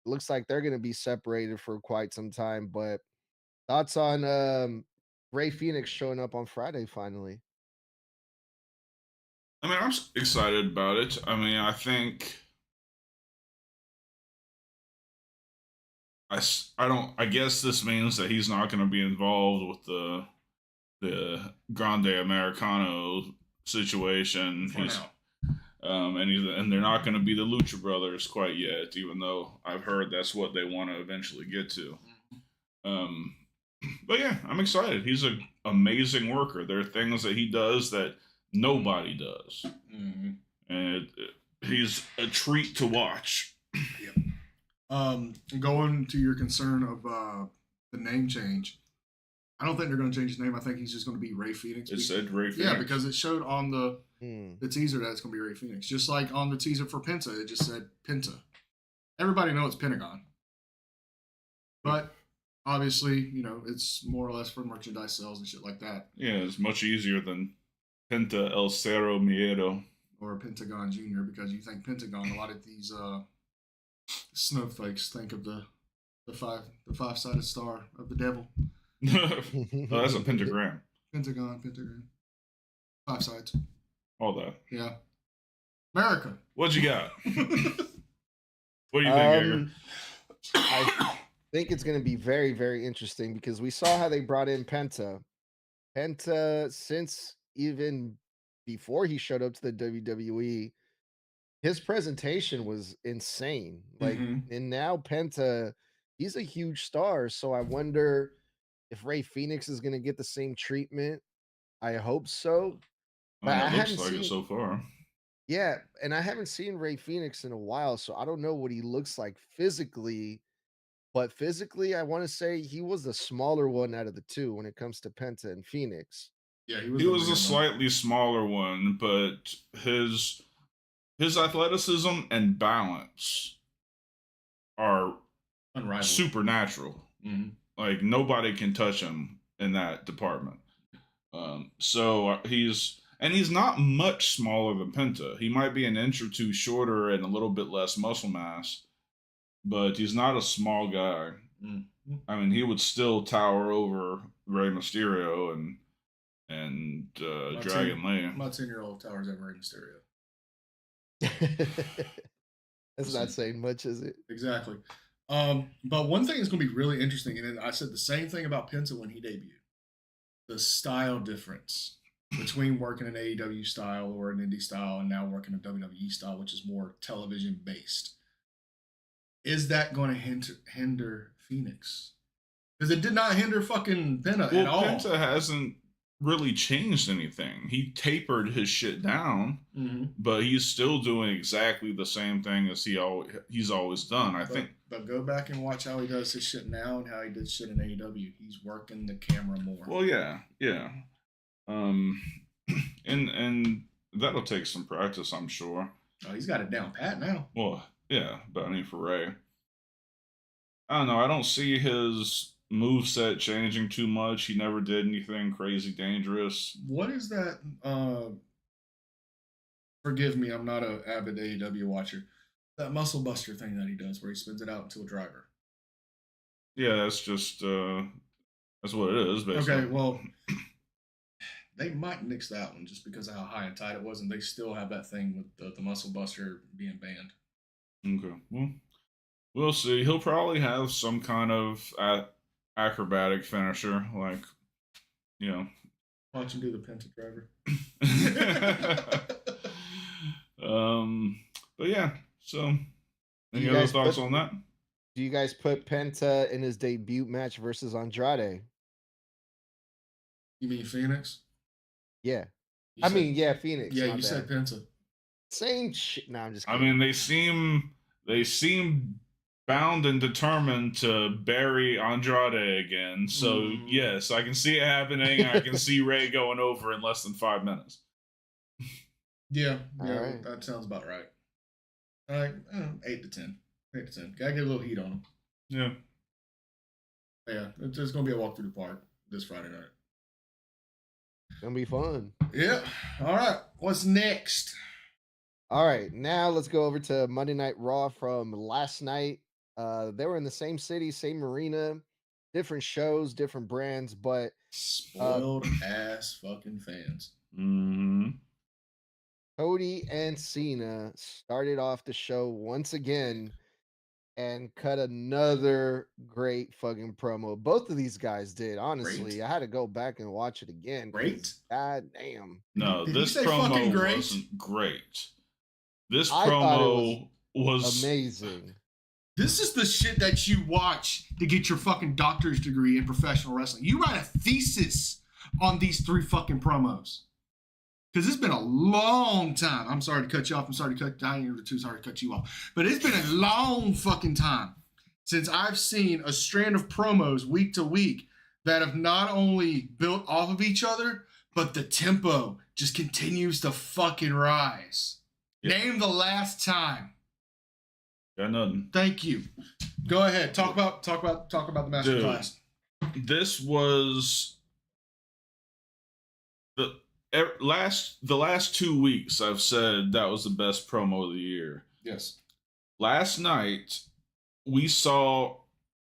[SPEAKER 3] Looks like they're going to be separated for quite some time. But thoughts on Ray Phoenix showing up on Friday finally?
[SPEAKER 2] I mean, I'm excited about it. I mean, I think I guess this means that he's not going to be involved with the Grande Americano situation.
[SPEAKER 4] For now.
[SPEAKER 2] And they're not going to be the Lucha Brothers quite yet, even though I've heard that's what they want to eventually get to. But yeah, I'm excited. He's an amazing worker. There are things that he does that nobody does, and he's a treat to watch.
[SPEAKER 4] Yep. Going to your concern of the name change, I don't think they're going to change his name. I think he's just going to be Ray Phoenix.
[SPEAKER 2] It said Ray Phoenix.
[SPEAKER 4] Yeah, because it showed on the teaser that it's going to be Ray Phoenix. Just like on the teaser for Penta, it just said Penta. Everybody knows it's Pentagon. But obviously, you know, it's more or less for merchandise sales and shit like that.
[SPEAKER 2] Yeah, it's much easier than Penta El Cerro Miedo.
[SPEAKER 4] Or Pentagon Jr., because you think Pentagon, a lot of these snowflakes think of the five-sided star of the devil.
[SPEAKER 2] Oh, that's a pentagram.
[SPEAKER 4] Pentagon. 5 sides.
[SPEAKER 2] All that.
[SPEAKER 4] Yeah. America.
[SPEAKER 2] What you got? What do you think, Edgar?
[SPEAKER 3] I think it's going to be very, very interesting because we saw how they brought in Penta. Penta, since even before he showed up to the WWE, his presentation was insane. Like, and now Penta, he's a huge star. So I wonder if Ray Phoenix is going to get the same treatment. I hope so.
[SPEAKER 2] But I looks like it so far.
[SPEAKER 3] Yeah, and I haven't seen Ray Phoenix in a while, so I don't know what he looks like physically. But physically, I want to say he was the smaller one out of the two when it comes to Penta and Phoenix.
[SPEAKER 4] Yeah,
[SPEAKER 2] he was a slightly smaller one, but his athleticism and balance are
[SPEAKER 4] unrivaled,
[SPEAKER 2] supernatural. Like nobody can touch him in that department. So he's not much smaller than Penta. He might be an inch or two shorter and a little bit less muscle mass, but he's not a small guy. I mean, he would still tower over Rey Mysterio and Dragon Lee.
[SPEAKER 4] My 10-year-old towers over Rey Mysterio.
[SPEAKER 3] That's not saying much, is it?
[SPEAKER 4] Exactly. But one thing that's going to be really interesting, and I said the same thing about Penta when he debuted, the style difference between working an AEW style or an indie style and now working a WWE style, which is more television based. Is that going to hinder Phoenix? Because it did not hinder fucking Penta at all.
[SPEAKER 2] Penta hasn't really changed anything. He tapered his shit down, but he's still doing exactly the same thing as he's always done.
[SPEAKER 4] But go back and watch how he does his shit now and how he did shit in AEW. He's working the camera more.
[SPEAKER 2] Well, yeah. And that'll take some practice, I'm sure.
[SPEAKER 4] Oh, he's got it down pat now.
[SPEAKER 2] Well, yeah, but I mean for Ray, I don't know. I don't see his moveset changing too much. He never did anything crazy dangerous.
[SPEAKER 4] What is that? Forgive me, I'm not an avid AEW watcher. That muscle buster thing that he does where he spins it out into a driver.
[SPEAKER 2] Yeah, that's just that's what it is, basically.
[SPEAKER 4] Okay, well, they might nix that one just because of how high and tight it was, and they still have that thing with the muscle buster being banned.
[SPEAKER 2] Okay, well, we'll see. He'll probably have some kind of acrobatic finisher, like, you know.
[SPEAKER 4] Watch him do the Penta driver.
[SPEAKER 2] So, any
[SPEAKER 3] You
[SPEAKER 2] other
[SPEAKER 3] guys
[SPEAKER 2] thoughts
[SPEAKER 3] put-
[SPEAKER 2] on that?
[SPEAKER 3] Do you guys put Penta in his debut match versus Andrade?
[SPEAKER 4] You mean Phoenix?
[SPEAKER 3] Yeah.
[SPEAKER 4] You said-
[SPEAKER 3] Yeah, Phoenix.
[SPEAKER 4] Yeah,
[SPEAKER 3] my
[SPEAKER 4] you
[SPEAKER 3] bad.
[SPEAKER 4] said Penta.
[SPEAKER 3] Same shit. No, I'm just
[SPEAKER 2] I
[SPEAKER 3] kidding.
[SPEAKER 2] mean, they seem bound and determined to bury Andrade again. So yes, I can see it happening. I can see Ray going over in less than 5 minutes.
[SPEAKER 4] Yeah,
[SPEAKER 3] All
[SPEAKER 4] yeah,
[SPEAKER 3] right.
[SPEAKER 4] that sounds about right. 8 to 10. 8 to 10. Gotta get a little heat on them.
[SPEAKER 2] Yeah.
[SPEAKER 4] Yeah, it's gonna be a walk through the park this Friday night.
[SPEAKER 3] Gonna be fun.
[SPEAKER 4] Yeah. All right. What's next?
[SPEAKER 3] All right, now let's go over to Monday Night Raw from last night. They were in the same city, same arena, different shows, different brands, but
[SPEAKER 4] Spoiled ass fucking fans.
[SPEAKER 2] Mm-hmm.
[SPEAKER 3] Cody and Cena started off the show once again and cut another great fucking promo. Both of these guys did, honestly.
[SPEAKER 4] Great.
[SPEAKER 3] I had to go back and watch it again. 'cause
[SPEAKER 4] Great?
[SPEAKER 3] God damn.
[SPEAKER 2] No,
[SPEAKER 4] Did he
[SPEAKER 2] this
[SPEAKER 4] say fucking
[SPEAKER 2] promo
[SPEAKER 4] great?
[SPEAKER 2] wasn't great. This
[SPEAKER 3] I thought it
[SPEAKER 2] promo was
[SPEAKER 3] Amazing.
[SPEAKER 4] This is the shit that you watch to get your fucking doctor's degree in professional wrestling. You write a thesis on these 3 fucking promos. Because it's been a long time. I'm sorry to cut you off. I'm sorry to cut down. You're too sorry to cut you off. But it's been a long fucking time since I've seen a strand of promos week to week that have not only built off of each other, but the tempo just continues to fucking rise.
[SPEAKER 2] Yeah.
[SPEAKER 4] Name the last time.
[SPEAKER 2] got nothing.
[SPEAKER 4] Thank you. Go ahead. Talk about the master
[SPEAKER 2] Dude.
[SPEAKER 4] class.
[SPEAKER 2] This was the last 2 weeks. I've said that was the best promo of the year.
[SPEAKER 4] Yes.
[SPEAKER 2] Last night we saw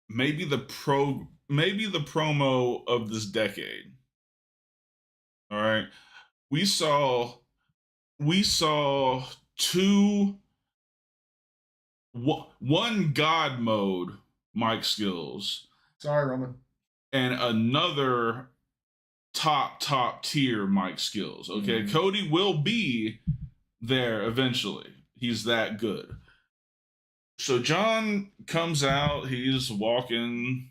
[SPEAKER 2] maybe the promo of this decade. All right, we saw one God mode Mike skills
[SPEAKER 4] Sorry, Roman.
[SPEAKER 2] and another top tier Mike skills. Okay, Cody will be there eventually. He's that good. So John comes out. He's walking,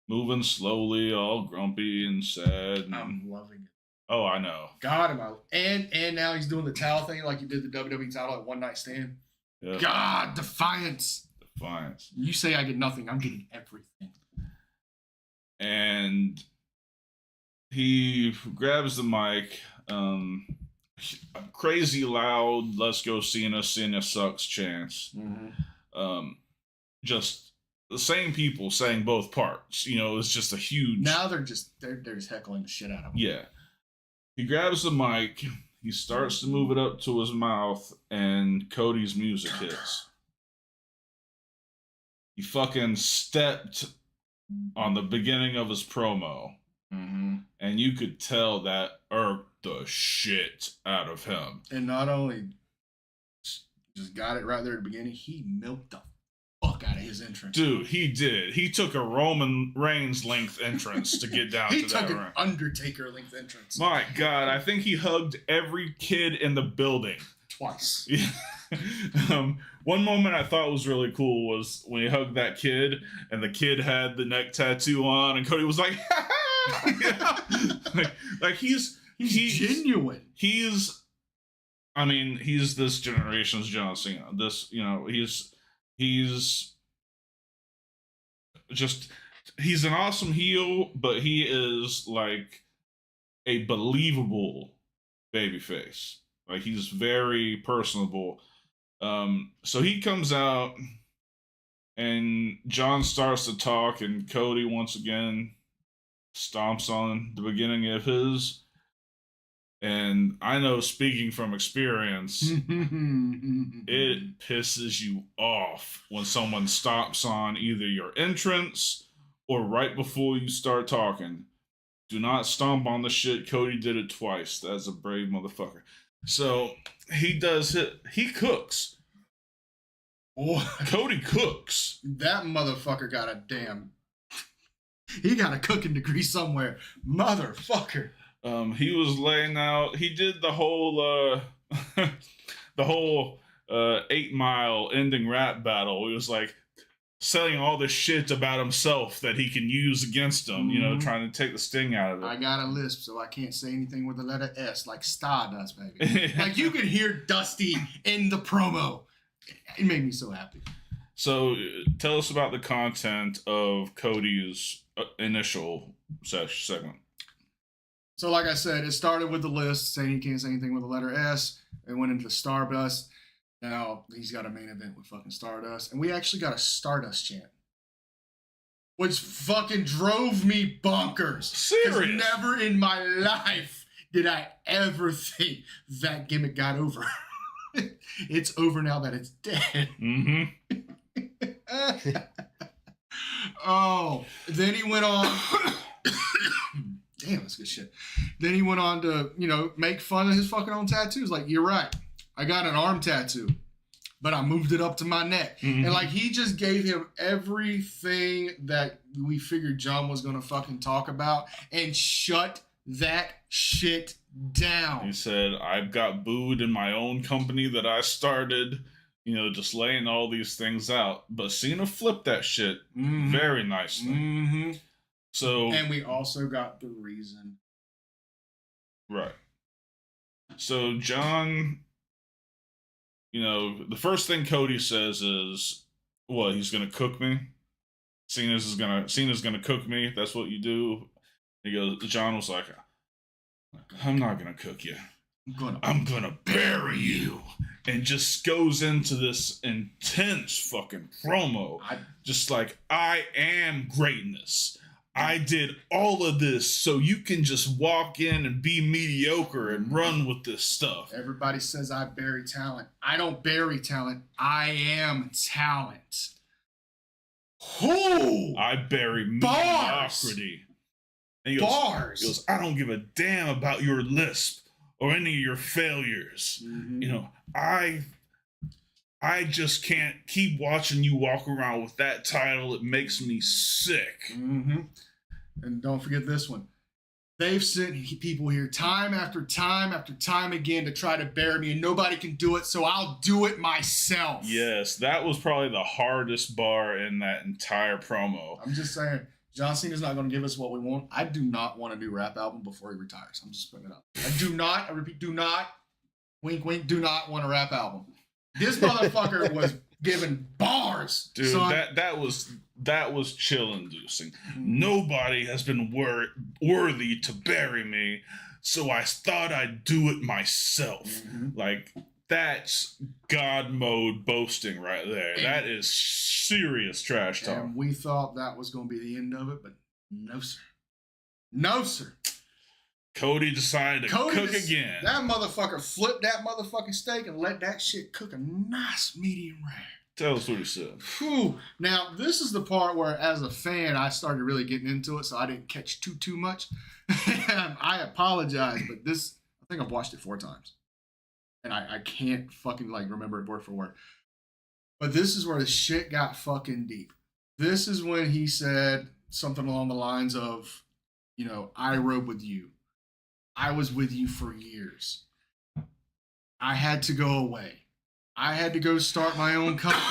[SPEAKER 2] moving slowly, all grumpy and sad.
[SPEAKER 4] I'm loving it.
[SPEAKER 2] Oh, I know.
[SPEAKER 4] God, am I? And now he's doing the towel thing like he did the WWE title at One Night Stand.
[SPEAKER 2] Yeah.
[SPEAKER 4] God, defiance.
[SPEAKER 2] Defiance.
[SPEAKER 4] You say I get nothing. I'm getting everything.
[SPEAKER 2] And he grabs the mic. Crazy loud, let's go Cena, Cena sucks chants. Just the same people saying both parts. You know, it's just a huge.
[SPEAKER 4] Now they're just heckling the shit out of him.
[SPEAKER 2] Yeah. He grabs the mic, he starts to move it up to his mouth, and Cody's music hits. He fucking stepped on the beginning of his promo, and you could tell that irked the shit out of him.
[SPEAKER 4] And not only just got it right there at the beginning, he milked the fuck out of his entrance.
[SPEAKER 2] Dude, he did. He took a Roman Reigns length entrance to get down
[SPEAKER 4] He
[SPEAKER 2] to
[SPEAKER 4] took
[SPEAKER 2] that
[SPEAKER 4] an
[SPEAKER 2] ring.
[SPEAKER 4] Undertaker length entrance.
[SPEAKER 2] My God, I think he hugged every kid in the building.
[SPEAKER 4] Twice.
[SPEAKER 2] One moment I thought was really cool was when he hugged that kid and the kid had the neck tattoo on and Cody was like, like he's
[SPEAKER 4] genuine.
[SPEAKER 2] He's this generation's John Cena. He's an awesome heel, but he is like a believable babyface. Like he's very personable. So he comes out and John starts to talk and Cody once again stomps on the beginning of his. And I know, speaking from experience, it pisses you off when someone stomps on either your entrance or right before you start talking. Do not stomp on the shit. Cody did it twice. That's a brave motherfucker. So he does it. He cooks. Cody cooks.
[SPEAKER 4] That motherfucker got a damn. He got a cooking degree somewhere. Motherfucker.
[SPEAKER 2] He was laying out. He did the whole 8 Mile ending rap battle. He was like saying all this shit about himself that he can use against him, you know, trying to take the sting out of it.
[SPEAKER 4] I got a lisp, so I can't say anything with the letter S like Stardust, baby. Like, you could hear Dusty in the promo. It made me so happy.
[SPEAKER 2] So, tell us about the content of Cody's initial segment.
[SPEAKER 4] So, like I said, it started with the list saying he can't say anything with the letter S. It went into Stardust. Now, he's got a main event with fucking Stardust. And we actually got a Stardust chant. Which fucking drove me bonkers.
[SPEAKER 2] Serious?
[SPEAKER 4] Never in my life did I ever think that gimmick got over. It's over now that it's dead.
[SPEAKER 2] Mm-hmm.
[SPEAKER 4] Oh, then he went on. Damn, that's good shit. Then he went on to, you know, make fun of his fucking own tattoos. Like, you're right. I got an arm tattoo, but I moved it up to my neck.
[SPEAKER 2] Mm-hmm.
[SPEAKER 4] And like, he just gave him everything that we figured John was going to fucking talk about and shut that shit down.
[SPEAKER 2] He said, I've got booed in my own company that I started, you know, just laying all these things out. But Cena flipped that shit very nicely.
[SPEAKER 4] Mm-hmm.
[SPEAKER 2] So,
[SPEAKER 4] and we also got the reason.
[SPEAKER 2] Right. So John, you know, the first thing Cody says is, "What? He's gonna cook me. Cena's gonna cook me. That's what you do." He goes. John was like, "I'm not gonna cook you. I'm gonna bury you," and just goes into this intense fucking promo. Just like, I am greatness. I did all of this so you can just walk in and be mediocre and run with this stuff.
[SPEAKER 4] Everybody says I bury talent. I don't bury talent. I am talent. Who?
[SPEAKER 2] I bury
[SPEAKER 4] Bars.
[SPEAKER 2] mediocrity. And he goes,
[SPEAKER 4] Bars.
[SPEAKER 2] He goes, I don't give a damn about your lisp or any of your failures.
[SPEAKER 4] Mm-hmm.
[SPEAKER 2] You know, I just can't keep watching you walk around with that title. It makes me sick.
[SPEAKER 4] Mm-hmm. And don't forget this one. They've sent people here time after time after time again to try to bury me, and nobody can do it, so I'll do it myself.
[SPEAKER 2] Yes, that was probably the hardest bar in that entire promo.
[SPEAKER 4] I'm just saying, John Cena's not going to give us what we want. I do not want a new rap album before he retires. I'm just putting it up. I repeat, do not, wink, wink, do not want a rap album. This motherfucker was giving bars,
[SPEAKER 2] dude.
[SPEAKER 4] Son.
[SPEAKER 2] That was chill-inducing. Nobody has been worthy to bury me, so I thought I'd do it myself.
[SPEAKER 4] Mm-hmm.
[SPEAKER 2] Like, that's God mode boasting right there. That is serious trash talk.
[SPEAKER 4] And we thought that was going to be the end of it, but no, sir. No, sir.
[SPEAKER 2] Cody decided to cook again.
[SPEAKER 4] That motherfucker flipped that motherfucking steak and let that shit cook a nice medium rare.
[SPEAKER 2] Tell us what he said.
[SPEAKER 4] Whew. Now, this is the part where, as a fan, I started really getting into it, so I didn't catch too much. I apologize, but this, I think I've watched it 4 times. And I can't fucking, like, remember it word for word. But this is where the shit got fucking deep. This is when he said something along the lines of, you know, I rode with you. I was with you for years. I had to go away. I had to go start my own company.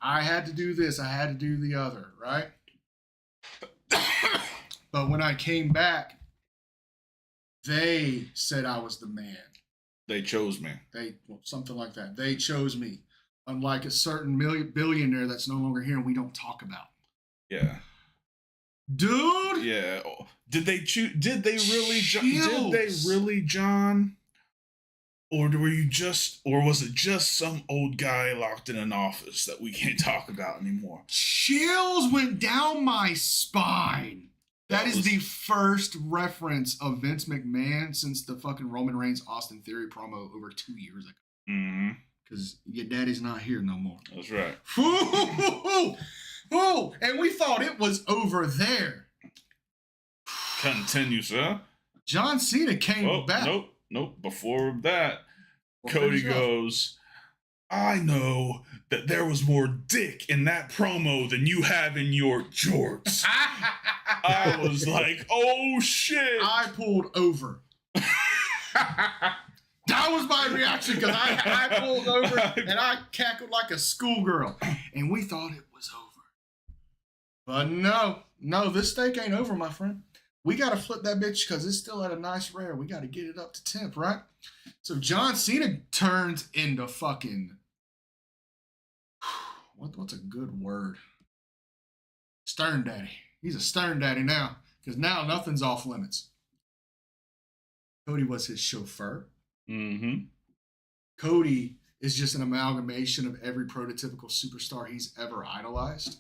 [SPEAKER 4] I had to do this. I had to do the other, right? But when I came back, they said I was the man.
[SPEAKER 2] They chose me.
[SPEAKER 4] Something like that. They chose me. Unlike a certain billionaire that's no longer here and we don't talk about.
[SPEAKER 2] Yeah.
[SPEAKER 4] Dude.
[SPEAKER 2] Yeah. Did they choose? Did they really?
[SPEAKER 4] Chills.
[SPEAKER 2] Did they really, John? Or was it just some old guy locked in an office that we can't talk about anymore?
[SPEAKER 4] Chills went down my spine. That is the first reference of Vince McMahon since the fucking Roman Reigns Austin Theory promo over 2 years ago.
[SPEAKER 2] Mm-hmm.
[SPEAKER 4] Because your daddy's not here no more.
[SPEAKER 2] That's right.
[SPEAKER 4] Ooh, and we thought it was over there.
[SPEAKER 2] Continue, sir.
[SPEAKER 4] John Cena came back.
[SPEAKER 2] Nope. Before that, Cody goes, I know that there was more dick in that promo than you have in your jorts. I was like, oh shit.
[SPEAKER 4] I pulled over. That was my reaction because I pulled over and I cackled like a schoolgirl, and we thought it was over. But no, this steak ain't over, my friend. We got to flip that bitch because it's still at a nice rare. We got to get it up to temp, right? So John Cena turns into fucking, what's a good word? Stern daddy. He's a stern daddy now because now nothing's off limits. Cody was his chauffeur.
[SPEAKER 2] Mm-hmm.
[SPEAKER 4] Cody is just an amalgamation of every prototypical superstar he's ever idolized.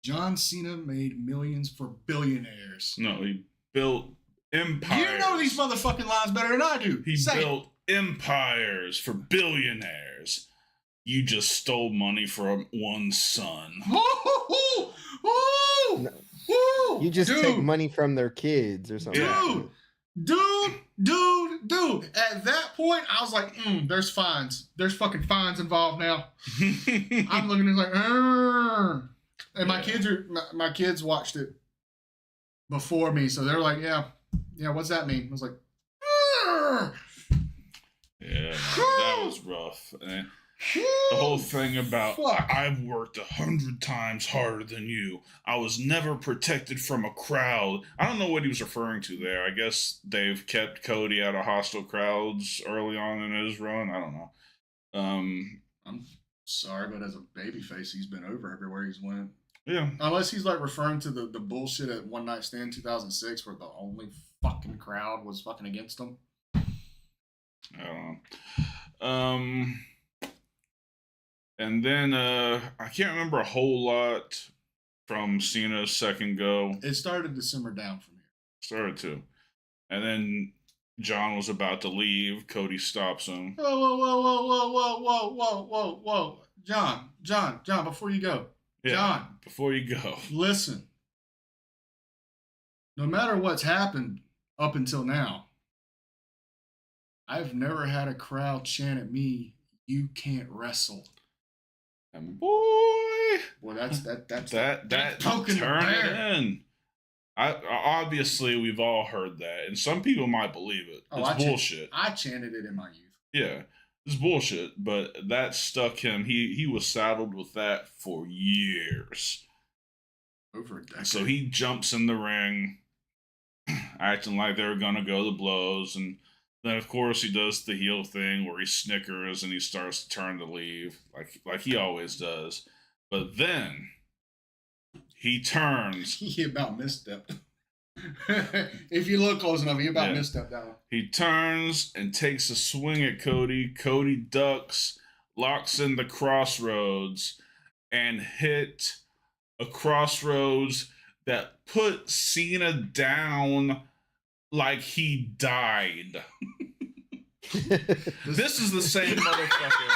[SPEAKER 4] John Cena made millions for billionaires.
[SPEAKER 2] No, he built empires.
[SPEAKER 4] You know these motherfucking lines better than I do.
[SPEAKER 2] He built empires for billionaires. You just stole money from one son.
[SPEAKER 3] You just take money from their kids or something.
[SPEAKER 4] Dude. At that point, I was like, there's fines. There's fucking fines involved now. I'm looking at it like, and my kids watched it before me, so they're like, yeah, what's that mean? I was like,
[SPEAKER 2] yeah, that was rough. And the whole thing about I've worked 100 times harder than you. I was never protected from a crowd. I don't know what he was referring to there. I guess they've kept Cody out of hostile crowds early on in his run. I don't know.
[SPEAKER 4] I'm sorry, but as a babyface, he's been over everywhere he's went.
[SPEAKER 2] Yeah.
[SPEAKER 4] Unless he's like referring to the bullshit at One Night Stand 2006 where the only fucking crowd was fucking against him.
[SPEAKER 2] I don't know. And then I can't remember a whole lot from Cena's second go.
[SPEAKER 4] It started to simmer down from here.
[SPEAKER 2] Started to. And then John was about to leave. Cody stops him.
[SPEAKER 4] Whoa. John, before you go.
[SPEAKER 2] Yeah,
[SPEAKER 4] John.
[SPEAKER 2] Before you go.
[SPEAKER 4] Listen. No matter what's happened up until now, I've never had a crowd chant at me, "You can't wrestle."
[SPEAKER 2] And boy,
[SPEAKER 4] that's
[SPEAKER 2] that
[SPEAKER 4] poking
[SPEAKER 2] turn
[SPEAKER 4] the
[SPEAKER 2] it
[SPEAKER 4] bear.
[SPEAKER 2] in. Obviously we've all heard that, and some people might believe it. It's bullshit.
[SPEAKER 4] I chanted it in my youth.
[SPEAKER 2] Yeah, it's bullshit, but that stuck him. He was saddled with that for years.
[SPEAKER 4] Over a decade.
[SPEAKER 2] So he jumps in the ring, acting like they were gonna go to blows, and then of course he does the heel thing where he snickers and he starts to turn to leave, like he always does. But then he turns.
[SPEAKER 4] He about misstepped. If you look close enough, he about misstepped that one.
[SPEAKER 2] He turns and takes a swing at Cody. Cody ducks, locks in the crossroads, and hit a crossroads that put Cena down like he died. This is the same motherfucker.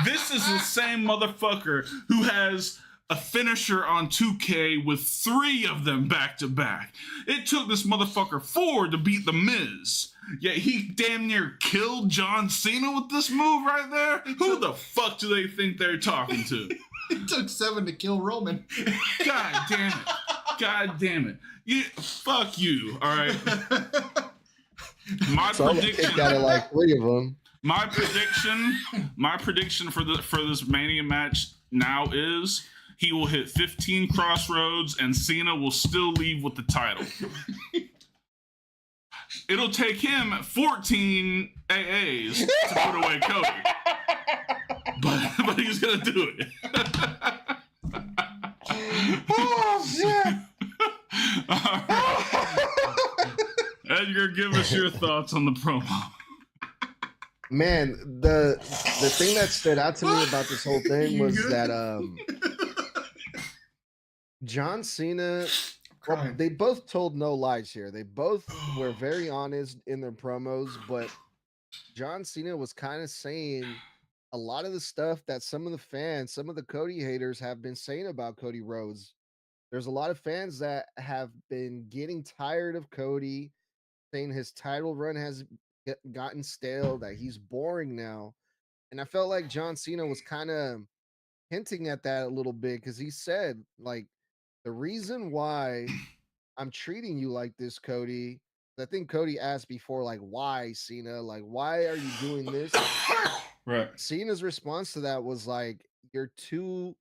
[SPEAKER 2] This is the same motherfucker who has a finisher on 2K with 3 of them back to back. It took this motherfucker 4 to beat The Miz. Yet he damn near killed John Cena with this move right there. Who the fuck do they think they're talking to?
[SPEAKER 4] It took 7 to kill Roman.
[SPEAKER 2] God damn it. Fuck you, all right? My prediction.
[SPEAKER 3] Got like 3 of them.
[SPEAKER 2] My prediction for this Mania match now is he will hit 15 crossroads and Cena will still leave with the title. It'll take him 14 AAs to put away Cody. But he's gonna do it.
[SPEAKER 3] Oh shit!
[SPEAKER 2] All right. Edgar, give us your thoughts on the promo.
[SPEAKER 3] Man, the thing that stood out to me about this whole thing was that John Cena, well, they both told no lies here. They both were very honest in their promos, but John Cena was kind of saying a lot of the stuff that some of the fans, some of the Cody haters have been saying about Cody Rhodes. There's a lot of fans that have been getting tired of Cody, saying his title run has gotten stale, that he's boring now. And I felt like John Cena was kind of hinting at that a little bit because he said, like, the reason why I'm treating you like this, Cody, I think Cody asked before, like, why Cena? Like, why are you doing this?
[SPEAKER 2] Right.
[SPEAKER 3] Cena's response to that was like, you're too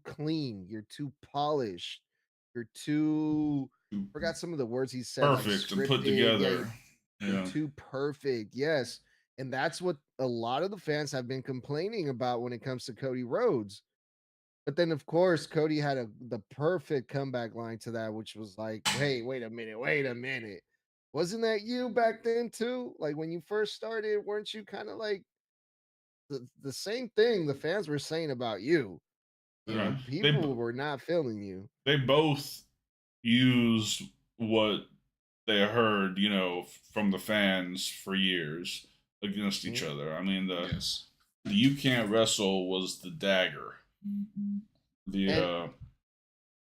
[SPEAKER 3] clean, you're too polished, you're too forgot some of the words he said, like
[SPEAKER 2] Perfect and put
[SPEAKER 3] scripted. Yeah,
[SPEAKER 2] together.
[SPEAKER 3] you're
[SPEAKER 2] Yeah.
[SPEAKER 3] too perfect. Yes. And that's what a lot of the fans have been complaining about when it comes to Cody Rhodes. But then, of course, Cody had the perfect comeback line to that, which was like, "Hey, wait a minute. Wasn't that you back then too? Like when you first started, weren't you kind of like the same thing the fans were saying about you? You
[SPEAKER 2] Right.
[SPEAKER 3] know, people were not feeling you."
[SPEAKER 2] They both used what they heard, from the fans for years against each other. I mean, the "you can't wrestle" was the dagger. The
[SPEAKER 3] And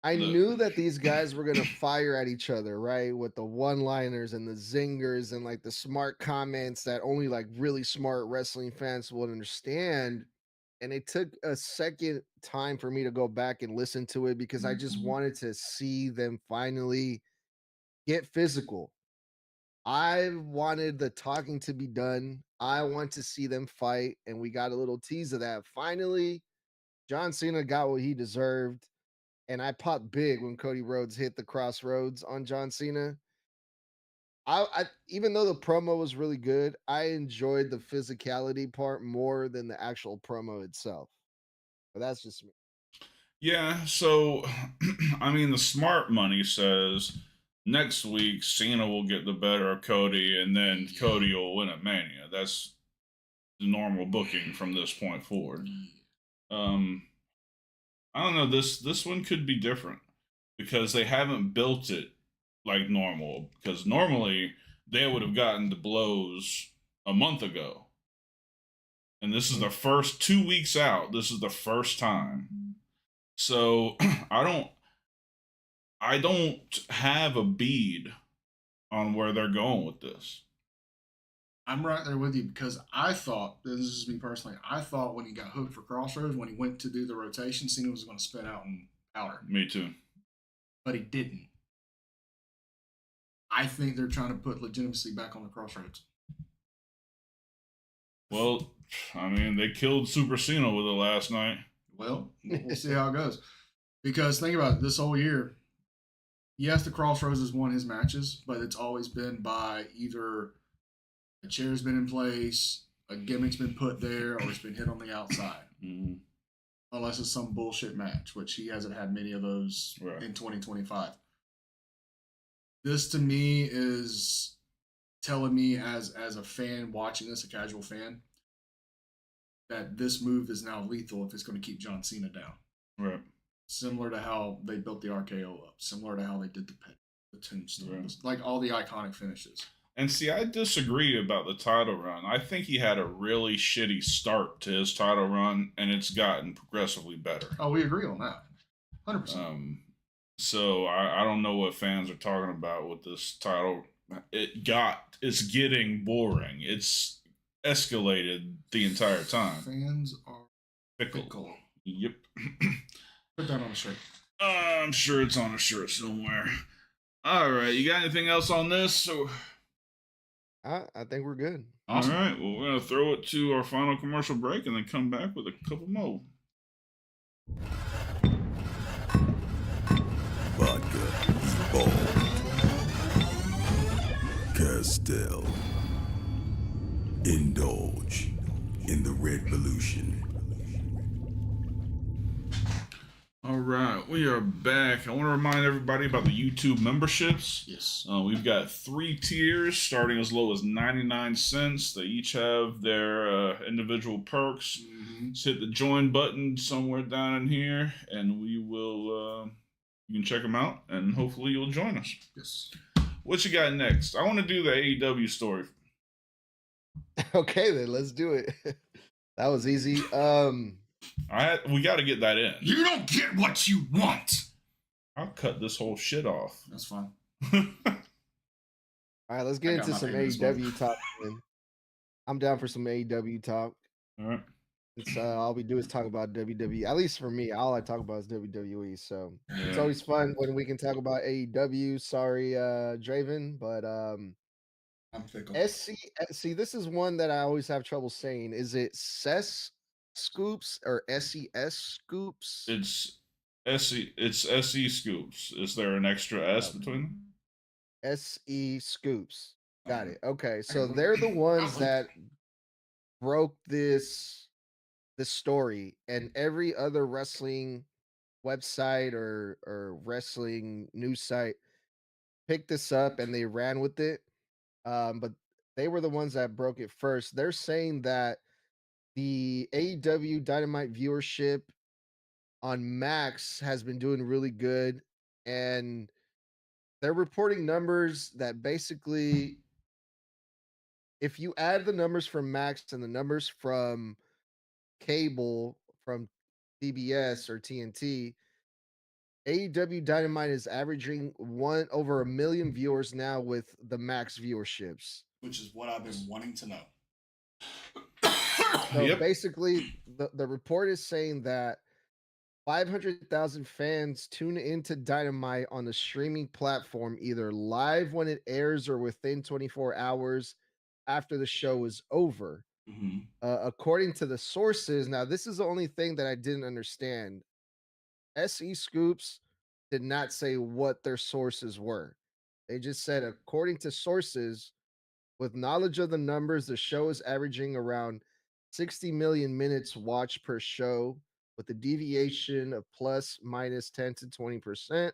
[SPEAKER 3] I knew that these guys were gonna fire at each other, right? With the one-liners and the zingers and like the smart comments that only like really smart wrestling fans would understand. And it took a second time for me to go back and listen to it because I just wanted to see them finally get physical. I wanted the talking to be done. I want to see them fight, and we got a little tease of that. Finally, John Cena got what he deserved, and I popped big when Cody Rhodes hit the crossroads on John Cena. I even though the promo was really good, I enjoyed the physicality part more than the actual promo itself. But that's just me.
[SPEAKER 2] Yeah, so I mean, the smart money says next week Cena will get the better of Cody, and then Cody will win at Mania. That's the normal booking from this point forward. I don't know. This one could be different because they haven't built it like normal. Because normally they would have gotten the blows a month ago, and this is the first 2 weeks out. This is the first time. So I don't have a bead on where they're going with this.
[SPEAKER 4] I'm right there with you because I thought, this is just me personally, I thought when he got hooked for Crossroads, when he went to do the rotation, Cena was going to spit out in powder.
[SPEAKER 2] Me too.
[SPEAKER 4] But he didn't. I think they're trying to put legitimacy back on the Crossroads.
[SPEAKER 2] Well, I mean, they killed Super Cena with it last night.
[SPEAKER 4] Well, we'll see how it goes. Because think about it, this whole year, yes, the Crossroads has won his matches, but it's always been by either a chair's been in place, a gimmick's been put there, or it's been hit on the outside.
[SPEAKER 2] Mm-hmm.
[SPEAKER 4] Unless it's some bullshit match, which he hasn't had many of those in 2025. This to me is telling me as a fan watching this, a casual fan, that this move is now lethal if it's going to keep John Cena down.
[SPEAKER 2] Right.
[SPEAKER 4] Similar to how they built the RKO up, similar to how they did the tombstone, like all the iconic finishes.
[SPEAKER 2] And see, I disagree about the title run. I think he had a really shitty start to his title run, and it's gotten progressively better.
[SPEAKER 4] Oh, we agree on that. 100%.
[SPEAKER 2] So I don't know what fans are talking about with this title. It's getting boring. It's escalated the entire time.
[SPEAKER 4] Fans are fickle.
[SPEAKER 2] Yep.
[SPEAKER 4] Put that on a shirt.
[SPEAKER 2] I'm sure it's on a shirt somewhere. All right, you got anything else on this? So
[SPEAKER 3] I think we're good.
[SPEAKER 2] Awesome. All right, well, we're going to throw it to our final commercial break and then come back with a couple more.
[SPEAKER 5] Vodka, Ball, Castell. Indulge in the revolution.
[SPEAKER 2] All right, we are back. I want to remind everybody about the YouTube memberships.
[SPEAKER 4] Yes.
[SPEAKER 2] We've got 3 tiers starting as low as 99 cents. They each have their individual perks. Mm-hmm. Just hit the join button somewhere down in here, and we will. You can check them out, and hopefully you'll join us.
[SPEAKER 4] Yes.
[SPEAKER 2] What you got next? I want to do the AEW story.
[SPEAKER 3] Okay, then let's do it. That was easy.
[SPEAKER 2] We got to get that in.
[SPEAKER 4] You don't get what you want.
[SPEAKER 2] I'll cut this whole shit off.
[SPEAKER 4] That's fine.
[SPEAKER 3] All right, let's get into some AEW talk. I'm down for some AEW talk.
[SPEAKER 2] All right.
[SPEAKER 3] It's all we do is talk about WWE. At least for me, all I talk about is WWE. So it's
[SPEAKER 2] Yeah.
[SPEAKER 3] always fun when we can talk about AEW. Sorry, Draven, but
[SPEAKER 4] I'm fickle.
[SPEAKER 3] see, this is one that I always have trouble saying. Is it SES Scoops or SES Scoops?
[SPEAKER 2] It's SE Scoops. Is there an extra S between them?
[SPEAKER 3] SE Scoops. Got it. Okay,
[SPEAKER 4] I
[SPEAKER 3] so
[SPEAKER 4] can-
[SPEAKER 3] they're the ones
[SPEAKER 4] look.
[SPEAKER 3] that broke this story, and every other wrestling website or wrestling news site picked this up and they ran with it. But they were the ones that broke it first. They're saying that the AEW Dynamite viewership on Max has been doing really good, and they're reporting numbers that basically, if you add the numbers from Max and the numbers from cable from TBS or TNT, AEW Dynamite is averaging over 1 million viewers now with the Max viewerships.
[SPEAKER 4] Which is what I've been wanting to know.
[SPEAKER 3] So
[SPEAKER 2] Yep.
[SPEAKER 3] basically, the report is saying that 500,000 fans tune into Dynamite on the streaming platform either live when it airs or within 24 hours after the show is over.
[SPEAKER 2] Mm-hmm.
[SPEAKER 3] According to the sources, now this is the only thing that I didn't understand. SE Scoops did not say what their sources were. They just said, according to sources, with knowledge of the numbers, the show is averaging around 60 million minutes watched per show, with a deviation of plus minus 10 to 20%,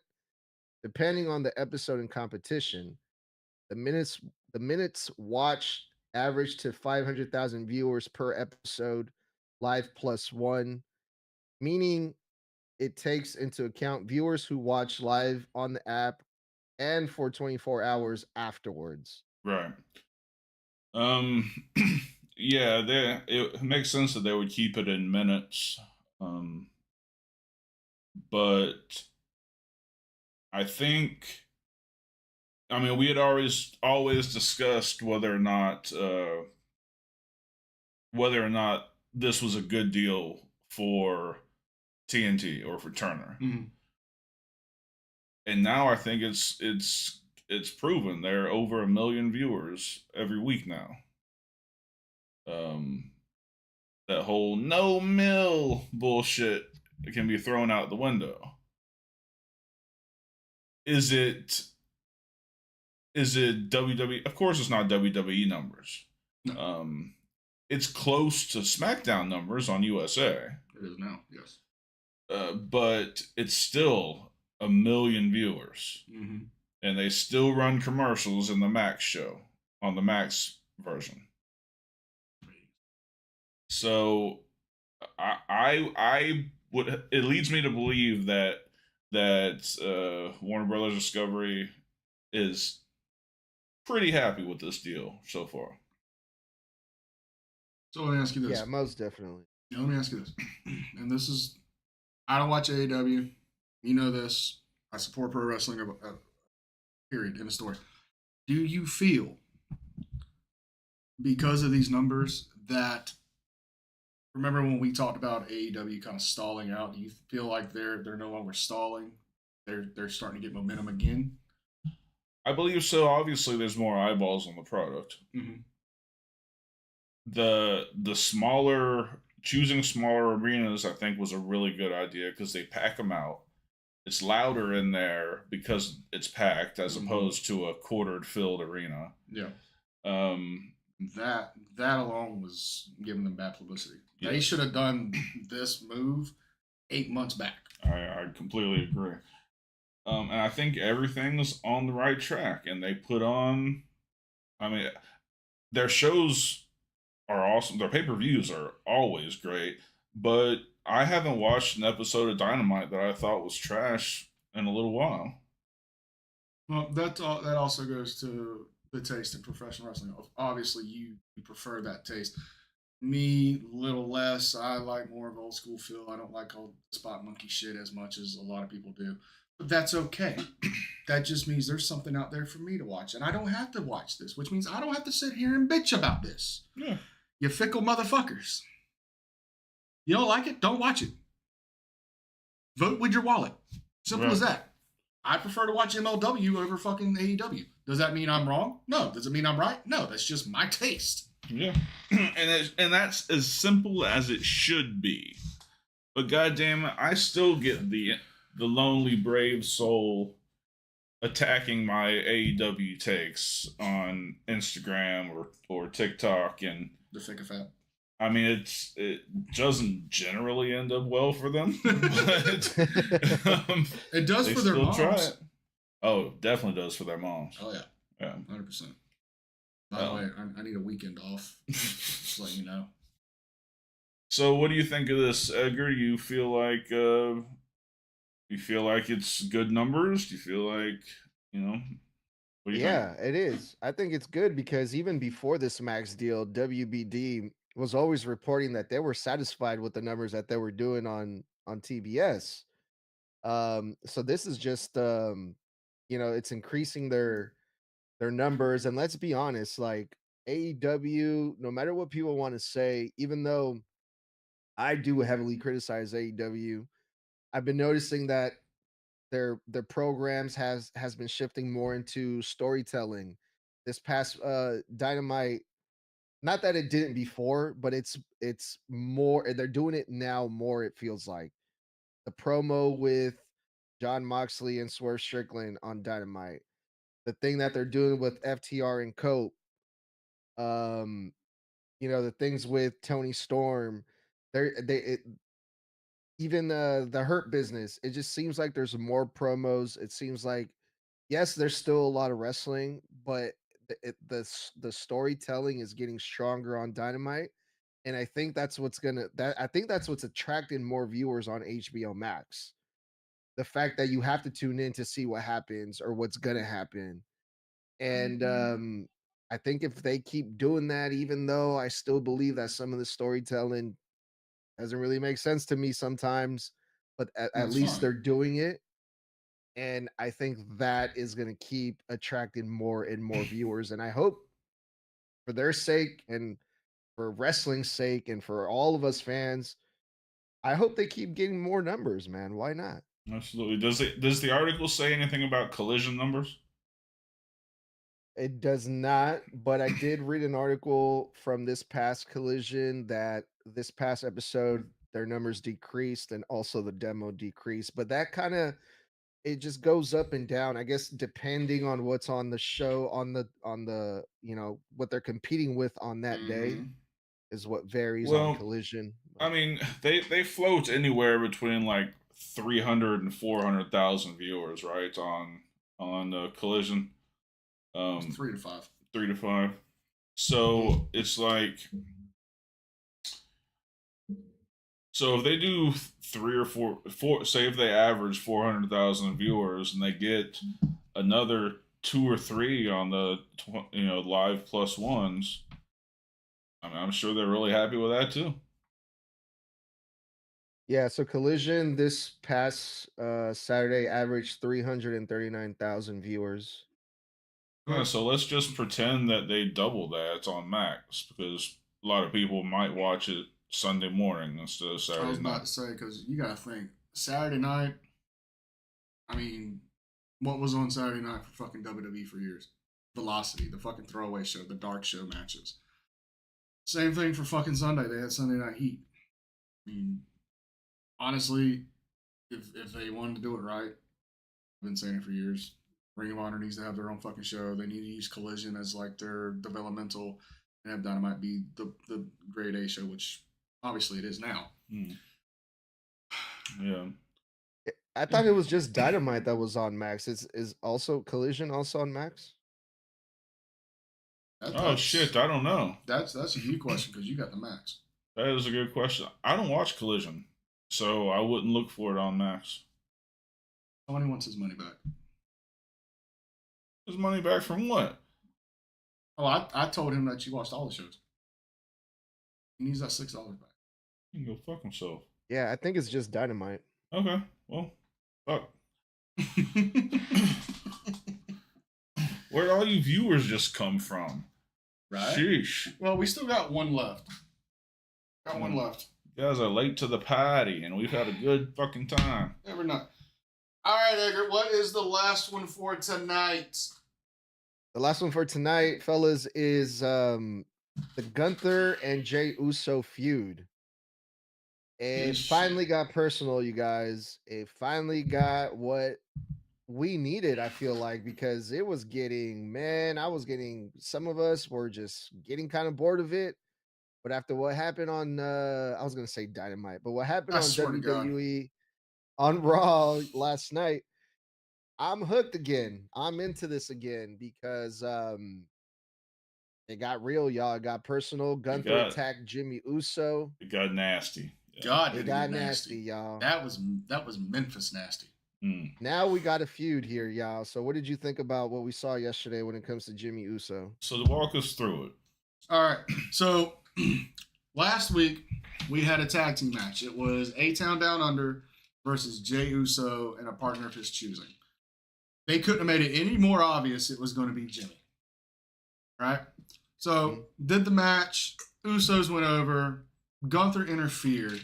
[SPEAKER 3] depending on the episode and competition. The minutes watched average to 500,000 viewers per episode, live plus one, meaning it takes into account viewers who watch live on the app and for 24 hours afterwards.
[SPEAKER 2] Right. Yeah, it makes sense that they would keep it in minutes. But I think, I mean, we had always discussed whether or not this was a good deal for TNT or for Turner.
[SPEAKER 4] Mm-hmm.
[SPEAKER 2] And now I think it's proven. They're over 1 million viewers every week now. That whole no mill bullshit can be thrown out the window. Is it WWE? Of course, it's not WWE numbers.
[SPEAKER 4] No.
[SPEAKER 2] It's close to SmackDown numbers on USA.
[SPEAKER 4] It is now, yes.
[SPEAKER 2] But it's still 1 million viewers.
[SPEAKER 4] Mm-hmm.
[SPEAKER 2] And they still run commercials in the Max show, on the Max version. So I would, it leads me to believe that Warner Brothers Discovery is pretty happy with this deal so far.
[SPEAKER 4] So let me ask you this.
[SPEAKER 3] Yeah, most definitely.
[SPEAKER 4] Let me ask you this. And this is, I don't watch AEW. You know this. I support pro wrestling, period, in the story. Do you feel, because of these numbers, that, remember when we talked about AEW kind of stalling out? Do you feel like they're no longer stalling? They're starting to get momentum again?
[SPEAKER 2] I believe so. Obviously, there's more eyeballs on the product.
[SPEAKER 4] Mm-hmm.
[SPEAKER 2] The choosing smaller arenas, I think, was a really good idea because they pack them out. It's louder in there because it's packed as opposed to a quartered filled arena.
[SPEAKER 4] Yeah. That alone was giving them bad publicity.
[SPEAKER 2] Yeah.
[SPEAKER 4] They should have done this move 8 months back.
[SPEAKER 2] I completely agree. And I think everything's on the right track. And they put on, I mean, their shows are awesome. Their pay-per-views are always great. But I haven't watched an episode of Dynamite that I thought was trash in a little while.
[SPEAKER 4] Well, that also goes to the taste in professional wrestling. Obviously, you prefer that taste. Me, little less. I like more of old school feel. I don't like all spot monkey shit as much as a lot of people do. But that's okay. That just means there's something out there for me to watch. And I don't have to watch this, which means I don't have to sit here and bitch about this.
[SPEAKER 2] Yeah.
[SPEAKER 4] You fickle motherfuckers. You don't like it? Don't watch it. Vote with your wallet. Simple as that. I prefer to watch MLW over fucking AEW. Does that mean I'm wrong? No. Does it mean I'm right? No. That's just my taste.
[SPEAKER 2] Yeah. and that's as simple as it should be. But goddamn it, I still get the lonely brave soul attacking my AEW takes on Instagram or TikTok, and
[SPEAKER 4] The thick of fat.
[SPEAKER 2] I mean it doesn't generally end up well for them, but
[SPEAKER 4] It does for their moms.
[SPEAKER 2] Try it. Oh, definitely does for their moms.
[SPEAKER 4] Oh yeah,
[SPEAKER 2] Yeah,
[SPEAKER 4] 100%. By the way, I need a weekend off. Just let you know.
[SPEAKER 2] So, what do you think of this, Edgar? You feel like it's good numbers? Do you feel like What do you think?
[SPEAKER 3] It is. I think it's good because even before this Max deal, WBD was always reporting that they were satisfied with the numbers that they were doing on TBS. So this is just it's increasing their numbers. And let's be honest, like AEW, no matter what people want to say, even though I do heavily criticize AEW, I've been noticing that their programs has been shifting more into storytelling. This past Dynamite, not that it didn't before, but it's more, they're doing it now more, it feels like. The promo with John Moxley and Swerve Strickland on Dynamite, the thing that they're doing with FTR and Cope, the things with Tony Storm, even the Hurt Business, it just seems like there's more promos. It seems like, yes, there's still a lot of wrestling, but the storytelling is getting stronger on Dynamite, and I think that's what's attracting more viewers on HBO Max. The fact that you have to tune in to see what happens or what's gonna happen, and I think if they keep doing that, even though I still believe that some of the storytelling doesn't really make sense to me sometimes, but at least they're doing it. And I think that is going to keep attracting more and more viewers. And I hope for their sake and for wrestling's sake and for all of us fans, I hope they keep getting more numbers, man. Why not?
[SPEAKER 2] Absolutely. Does the article say anything about collision numbers?
[SPEAKER 3] It does not, but I did read an article from this past Collision that this past episode their numbers decreased and also the demo decreased. But that kind of, it just goes up and down, I guess, depending on what's on the show, on the what they're competing with on that day is what varies on Collision.
[SPEAKER 2] I mean, they float anywhere between like 300 and 400,000 viewers, right? On Collision.
[SPEAKER 4] 3 to 5.
[SPEAKER 2] 3 to 5. So it's like, so if they do 3 or 4, say if they average 400,000 viewers and they get another 2 or 3 on the live plus ones, I mean, I'm sure they're really happy with that too.
[SPEAKER 3] Yeah, so Collision this past Saturday averaged 339,000 viewers.
[SPEAKER 2] Yeah, so let's just pretend that they double that on Max, because a lot of people might watch it Sunday morning instead of Saturday night.
[SPEAKER 4] I was about to say, because you got to think, Saturday night, I mean, what was on Saturday night for fucking WWE for years? Velocity, the fucking throwaway show, the dark show matches. Same thing for fucking Sunday. They had Sunday Night Heat. I mean, honestly, if they wanted to do it right, I've been saying it for years, Ring of Honor needs to have their own fucking show. They need to use Collision as like their developmental and have Dynamite be the grade A show, which obviously it is now.
[SPEAKER 2] Yeah.
[SPEAKER 3] I thought it was just Dynamite that was on Max. Is also Collision also on Max?
[SPEAKER 2] Oh shit, I don't know.
[SPEAKER 4] That's a you question because you got the Max.
[SPEAKER 2] That is a good question. I don't watch Collision, so I wouldn't look for it on Max.
[SPEAKER 4] Tony wants his money back.
[SPEAKER 2] His money back from what?
[SPEAKER 4] Oh, I told him that you watched all the shows. He needs that $6 back.
[SPEAKER 2] He can go fuck himself.
[SPEAKER 3] Yeah, I think it's just Dynamite.
[SPEAKER 2] Okay, well, fuck. Where'd all you viewers just come from?
[SPEAKER 4] Right?
[SPEAKER 2] Sheesh.
[SPEAKER 4] Well, we still got one left. Got one left.
[SPEAKER 2] You guys are late to the party, and we've had a good fucking time.
[SPEAKER 4] Never know. All right, Edgar, what is the last one for tonight?
[SPEAKER 3] The last one for tonight, fellas, is the Gunther and Jey Uso feud. It finally got personal, you guys. It finally got what we needed, I feel like, because it was getting, some of us were just getting kind of bored of it. But after what happened on, I was going to say Dynamite, but what happened on WWE on Raw last night, I'm hooked again. I'm into this again because it got real, y'all. It got personal. Gunther attacked Jimmy Uso.
[SPEAKER 2] It got nasty.
[SPEAKER 4] Yeah. God,
[SPEAKER 3] it got nasty, y'all.
[SPEAKER 4] That was Memphis nasty.
[SPEAKER 3] Now we got a feud here, y'all. So what did you think about what we saw yesterday when it comes to Jimmy Uso?
[SPEAKER 2] So walk us through it.
[SPEAKER 4] All right. So last week we had a tag team match. It was A-Town Down Under versus Jey Uso and a partner of his choosing. They couldn't have made it any more obvious it was going to be Jimmy. Right? So did the match. Usos went over. Gunther interfered.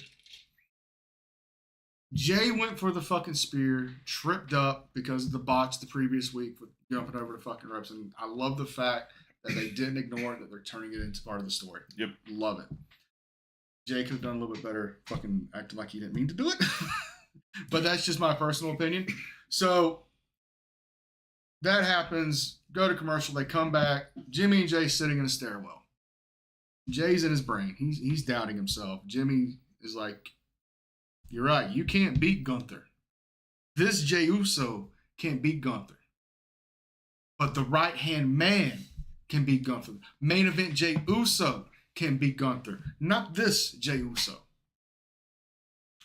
[SPEAKER 4] Jay went for the fucking spear, tripped up because of the botch the previous week with jumping over the fucking ropes. And I love the fact that they didn't ignore it, that they're turning it into part of the story.
[SPEAKER 2] Yep.
[SPEAKER 4] Love it. Jay could have done a little bit better fucking acting like he didn't mean to do it. But that's just my personal opinion. So that happens. Go to commercial. They come back. Jimmy and Jay sitting in a stairwell. Jay's in his brain. He's doubting himself. Jimmy is like, you're right. You can't beat Gunther. This Jey Uso can't beat Gunther. But the right-hand man can beat Gunther. Main event Jey Uso can beat Gunther. Not this Jey Uso.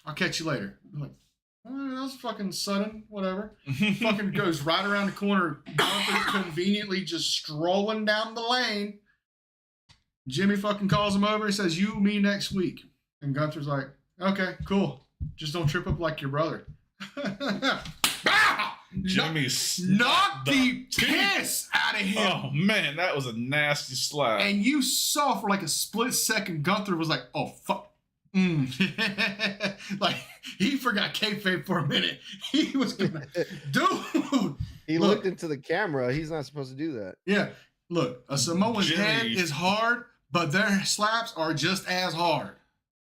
[SPEAKER 4] I'll catch you later. I'm like, oh, that was fucking sudden. Whatever. Fucking goes right around the corner. Gunther conveniently just strolling down the lane. Jimmy fucking calls him over. He says, you, me next week. And Gunther's like, okay, cool. Just don't trip up like your brother.
[SPEAKER 2] Jimmy
[SPEAKER 4] knocked the piss out of him.
[SPEAKER 2] Oh, man, that was a nasty slap.
[SPEAKER 4] And you saw for like a split second, Gunther was like, oh, fuck. Like, he forgot kayfabe for a minute. He was gonna, dude.
[SPEAKER 3] He looked into the camera. He's not supposed to do that.
[SPEAKER 4] Yeah. Look, a Samoan's hand is hard, but their slaps are just as hard.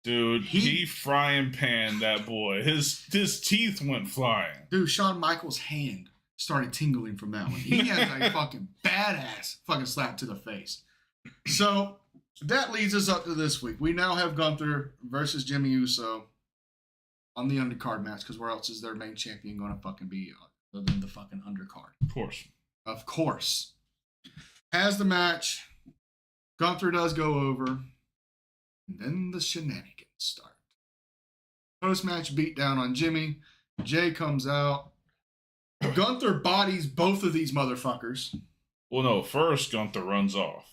[SPEAKER 2] Dude, he frying panned that boy. His teeth went flying.
[SPEAKER 4] Dude, Shawn Michaels' hand started tingling from that one. He has a fucking badass fucking slap to the face. So that leads us up to this week. We now have Gunther versus Jimmy Uso on the undercard match, because where else is their main champion going to fucking be other than the fucking undercard?
[SPEAKER 2] Of course.
[SPEAKER 4] Of course. Has the match. Gunther does go over. And then the shenanigans start. Post-match beatdown on Jimmy. Jay comes out. Gunther bodies both of these motherfuckers.
[SPEAKER 2] Well, no. First, Gunther runs off.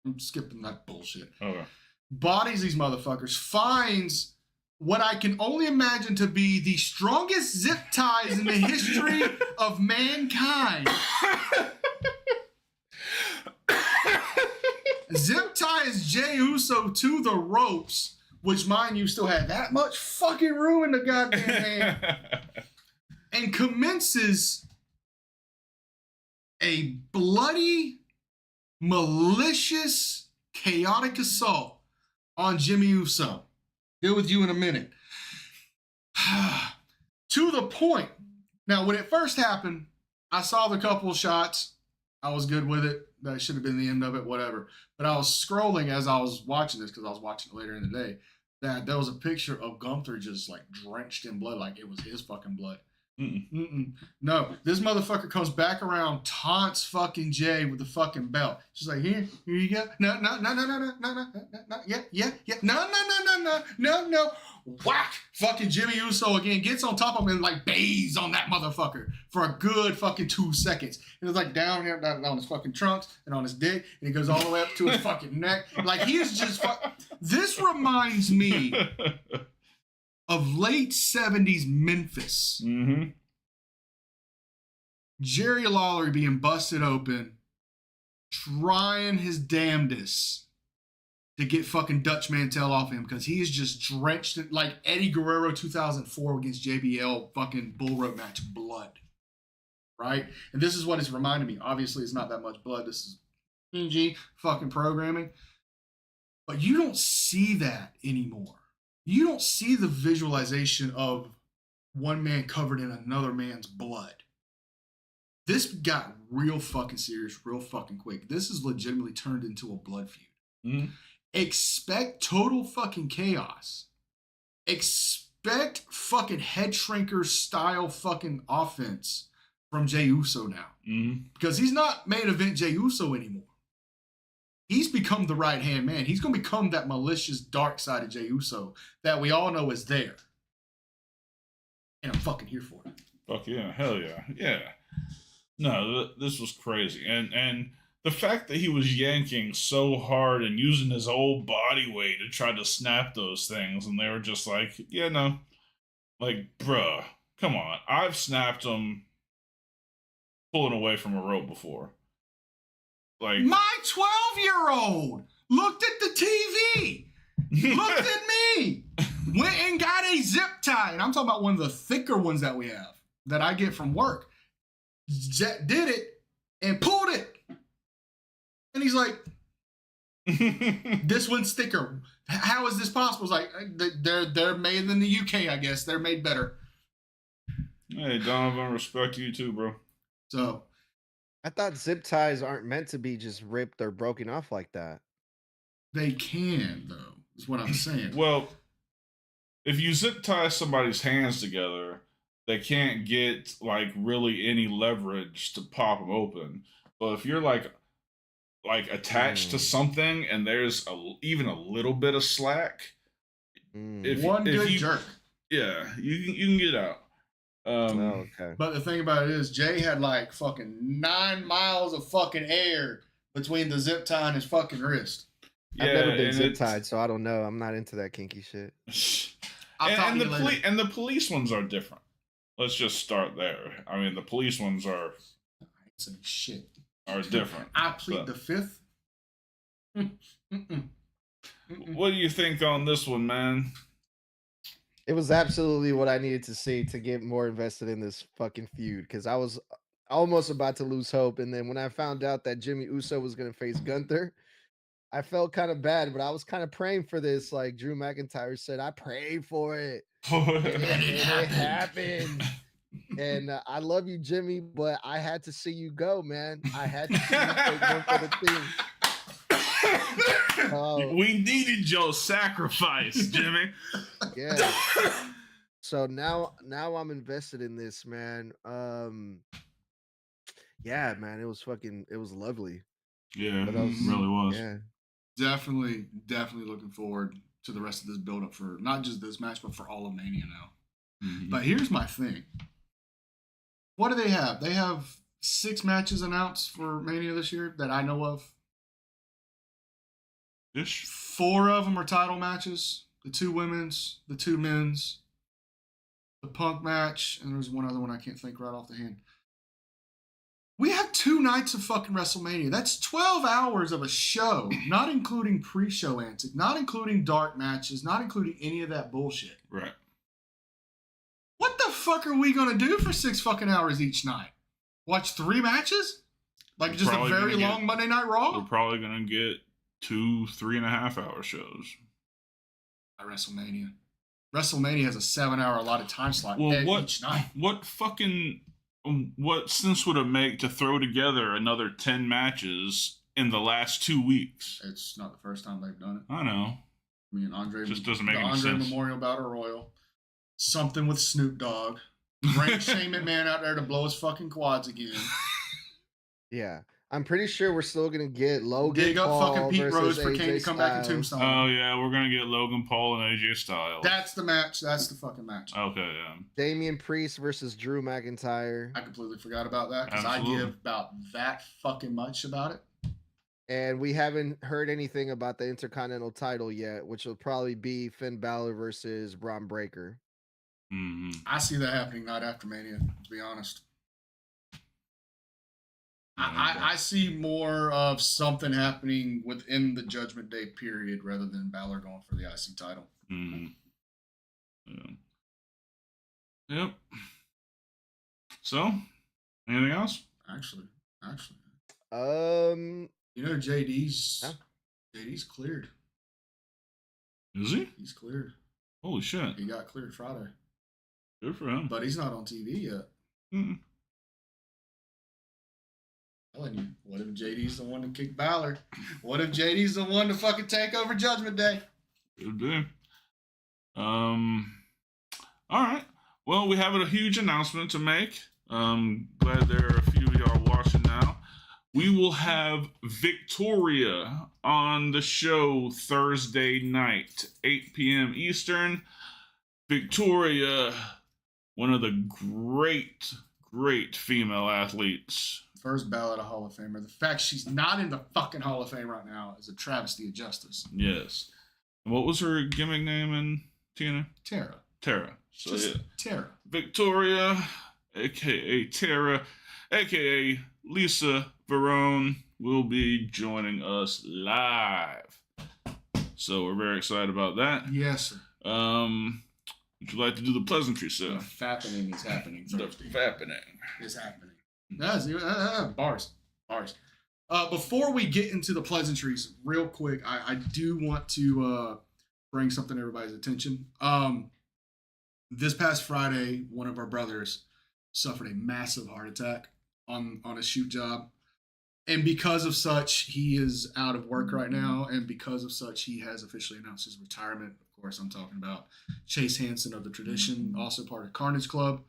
[SPEAKER 4] I'm skipping that bullshit.
[SPEAKER 2] Okay.
[SPEAKER 4] Bodies these motherfuckers. Finds what I can only imagine to be the strongest zip ties in the history of mankind. Zip ties Jey Uso to the ropes, which, mind you, still had that much fucking room in the goddamn hand, and commences a bloody, malicious, chaotic assault on Jimmy Uso. Deal with you in a minute. To the point. Now, when it first happened, I saw the couple shots. I was good with it. That should have been the end of it, whatever. But I was scrolling as I was watching this, because I was watching it later in the day, that there was a picture of Gunther just like drenched in blood, like it was his fucking blood. No, this motherfucker comes back around, taunts fucking Jay with the fucking belt. She's like, here you go. No, yeah. Whack! Fucking Jimmy Uso again gets on top of him and like bathes on that motherfucker for a good fucking 2 seconds. And it's like down here on his fucking trunks and on his dick, and he goes all the way up to his fucking neck. Like he's just This reminds me of late 70s Memphis.
[SPEAKER 2] Mm-hmm.
[SPEAKER 4] Jerry Lawler being busted open, trying his damnedest to get fucking Dutch Mantel off him because he is just drenched in, like Eddie Guerrero 2004 against JBL fucking bull rope match blood. Right? And this is what it's reminding me. Obviously, it's not that much blood. This is PG fucking programming. But you don't see that anymore. You don't see the visualization of one man covered in another man's blood. This got real fucking serious, real fucking quick. This is legitimately turned into a blood feud.
[SPEAKER 2] Mm-hmm.
[SPEAKER 4] Expect total fucking chaos. Expect fucking head shrinker style fucking offense from Jey Uso now.
[SPEAKER 2] Mm-hmm.
[SPEAKER 4] Because he's not main event Jey Uso anymore. He's become the right-hand man. He's going to become that malicious dark side of Jey Uso that we all know is there. And I'm fucking here for it.
[SPEAKER 2] Fuck yeah. Hell yeah. Yeah. No, this was crazy. And the fact that he was yanking so hard and using his whole body weight to try to snap those things, and they were just like, yeah, no. Like, bruh, come on. I've snapped them pulling away from a rope before. Like,
[SPEAKER 4] my 12-year-old looked at the TV, looked at me, went and got a zip tie. And I'm talking about one of the thicker ones that we have that I get from work. Did it and pulled it. And he's like, this one's thicker. How is this possible? It's like, they're made in the UK, I guess. They're made better.
[SPEAKER 2] Hey, Donovan, respect you too, bro.
[SPEAKER 4] So
[SPEAKER 3] I thought zip ties aren't meant to be just ripped or broken off like that.
[SPEAKER 4] they can, though, is what I'm saying.
[SPEAKER 2] Well, if you zip tie somebody's hands together, they can't get like really any leverage to pop them open. But if you're like attached to something and there's even a little bit of slack, if you
[SPEAKER 4] jerk.
[SPEAKER 2] Yeah, you can get out.
[SPEAKER 3] Okay.
[SPEAKER 4] But the thing about it is, Jay had like fucking 9 miles of fucking air between the zip tie and his fucking wrist.
[SPEAKER 3] I've never been zip tied, so I don't know. I'm not into that kinky shit.
[SPEAKER 2] And the police ones are different. Let's just start there. I mean, the police ones are
[SPEAKER 4] shit.
[SPEAKER 2] Are different.
[SPEAKER 4] I plead the fifth.
[SPEAKER 2] What do you think on this one, man?
[SPEAKER 3] It was absolutely what I needed to see to get more invested in this fucking feud, because I was almost about to lose hope. And then when I found out that Jimmy Uso was going to face Gunther, I felt kind of bad, but I was kind of praying for this. Like Drew McIntyre said, I prayed for it. And it happened. And I love you, Jimmy, but I had to see you go, man. I had to see you take one for the team.
[SPEAKER 2] We needed your sacrifice, Jimmy.
[SPEAKER 3] Yeah. So now I'm invested in this, man. Yeah, man, it was lovely.
[SPEAKER 2] Yeah,
[SPEAKER 3] But
[SPEAKER 2] it really was.
[SPEAKER 3] Yeah.
[SPEAKER 4] Definitely looking forward to the rest of this build up for not just this match, but for all of Mania now.
[SPEAKER 2] Mm-hmm.
[SPEAKER 4] But here's my thing. What do they have? They have 6 matches announced for Mania this year that I know of.
[SPEAKER 2] Ish.
[SPEAKER 4] 4 of them are title matches. The 2 women's, the 2 men's, the Punk match, and there's one other one I can't think right off the hand. We have 2 nights of fucking WrestleMania. That's 12 hours of a show, not including pre-show antics, not including dark matches, not including any of that bullshit.
[SPEAKER 2] Right.
[SPEAKER 4] What the fuck are we gonna do for 6 fucking hours each night? Watch 3 matches? Like just a very long Monday Night Raw?
[SPEAKER 2] We're probably gonna get 2 3.5 hour shows.
[SPEAKER 4] At WrestleMania. WrestleMania has a 7-hour allotted time slot each night.
[SPEAKER 2] What fucking what sense would it make to throw together another 10 matches in the last 2 weeks?
[SPEAKER 4] It's not the first time they've done it.
[SPEAKER 2] I know.
[SPEAKER 4] I mean, Andre
[SPEAKER 2] just doesn't make any
[SPEAKER 4] Andre
[SPEAKER 2] sense.
[SPEAKER 4] Memorial Battle Royal. Something with Snoop Dogg. Bring Shane McMahon out there to blow his fucking quads again.
[SPEAKER 3] Yeah. I'm pretty sure we're still gonna get Logan
[SPEAKER 4] Dig up
[SPEAKER 3] Paul
[SPEAKER 4] fucking Pete
[SPEAKER 3] versus
[SPEAKER 4] Rose for
[SPEAKER 3] AJ
[SPEAKER 4] Kane to come back in
[SPEAKER 3] Styles.
[SPEAKER 4] Tombstone.
[SPEAKER 2] Oh yeah, we're gonna get Logan Paul and AJ Styles.
[SPEAKER 4] That's the match. That's the fucking match.
[SPEAKER 2] Okay, yeah.
[SPEAKER 3] Damian Priest versus Drew McIntyre.
[SPEAKER 4] I completely forgot about that because I
[SPEAKER 2] Absolutely.
[SPEAKER 4] give about that fucking much about it.
[SPEAKER 3] And we haven't heard anything about the Intercontinental title yet, which will probably be Finn Balor versus Braun Breaker.
[SPEAKER 2] Mm-hmm.
[SPEAKER 4] I see that happening night after Mania, to be honest. I see more of something happening within the Judgment Day period rather than Balor going for the IC title.
[SPEAKER 2] Mm. Yeah. Yep. So, anything else?
[SPEAKER 4] Actually,
[SPEAKER 3] Um,
[SPEAKER 4] you know, JD's
[SPEAKER 3] Huh?
[SPEAKER 4] JD's cleared.
[SPEAKER 2] Is he?
[SPEAKER 4] He's cleared.
[SPEAKER 2] Holy shit.
[SPEAKER 4] He got cleared Friday,
[SPEAKER 2] Good for him.
[SPEAKER 4] but he's not on TV yet.
[SPEAKER 2] Mm.
[SPEAKER 4] Telling you, what if JD's the one to kick Balor? What if JD's the one to fucking take over Judgment Day?
[SPEAKER 2] Could be. All right. Well, we have a huge announcement to make. Glad there are a few of y'all watching now. We will have Victoria on the show Thursday night, 8 p.m. Eastern. Victoria, one of the great female athletes.
[SPEAKER 4] First ballot of Hall of Famer. The fact she's not in the fucking Hall of Fame right now is a travesty of justice.
[SPEAKER 2] Yes. What was her gimmick name in TNA?
[SPEAKER 4] Tara.
[SPEAKER 2] So
[SPEAKER 4] Just
[SPEAKER 2] yeah.
[SPEAKER 4] Tara.
[SPEAKER 2] Victoria, aka Tara, aka Lisa Verone, will be joining us live. So we're very excited about that.
[SPEAKER 4] Yes, sir.
[SPEAKER 2] Would you like to do the pleasantry, sir?
[SPEAKER 4] The fappening is happening Thursday.
[SPEAKER 2] The fappening.
[SPEAKER 4] Is happening. Bars. Before we get into the pleasantries, real quick, I do want to bring something to everybody's attention. This past Friday, one of our brothers suffered a massive heart attack on a shoot job. And because of such, he is out of work right now. And because of such, he has officially announced his retirement. Of course, I'm talking about Chase Hansen of The Tradition, also part of Carnage Club.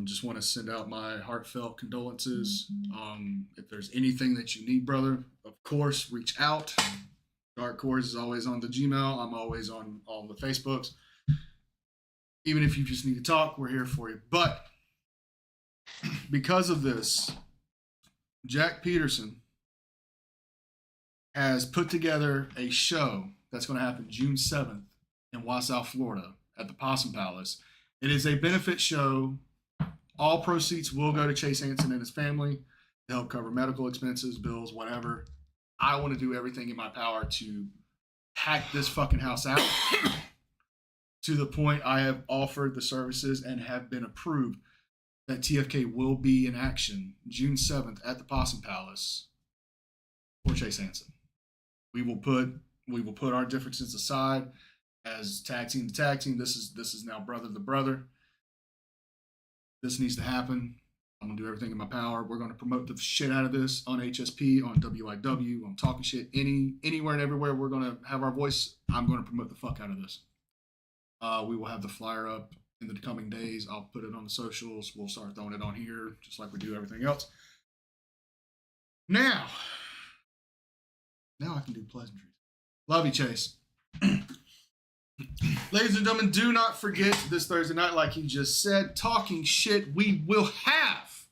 [SPEAKER 4] Just want to send out my heartfelt condolences. If there's anything that you need, brother, of course, reach out. Dark Cordz is always on the Gmail. I'm always on all the Facebooks. Even if you just need to talk, we're here for you. But because of this, Jack Peterson has put together a show that's going to happen June 7th in Wasau, Florida at the Possum Palace. It is a benefit show. All proceeds will go to Chase Hansen and his family to help cover medical expenses, bills, whatever. I want to do everything in my power to hack this fucking house out to the point I have offered the services and have been approved that TFK will be in action June 7th at the Possum Palace for Chase Hansen. We will put our differences aside as tag team to tag team. This is now brother to brother. This needs to happen. I'm gonna do everything in my power. We're gonna promote the shit out of this on HSP, on WIW, on Talking Shit, anywhere and everywhere we're gonna have our voice. I'm gonna promote the fuck out of this. We will have the flyer up in the coming days. I'll put it on the socials. We'll start throwing it on here, just like we do everything else. Now I can do pleasantries. Love you, Chase. Ladies and gentlemen, do not forget this Thursday night, like he just said, Talking Shit, we will have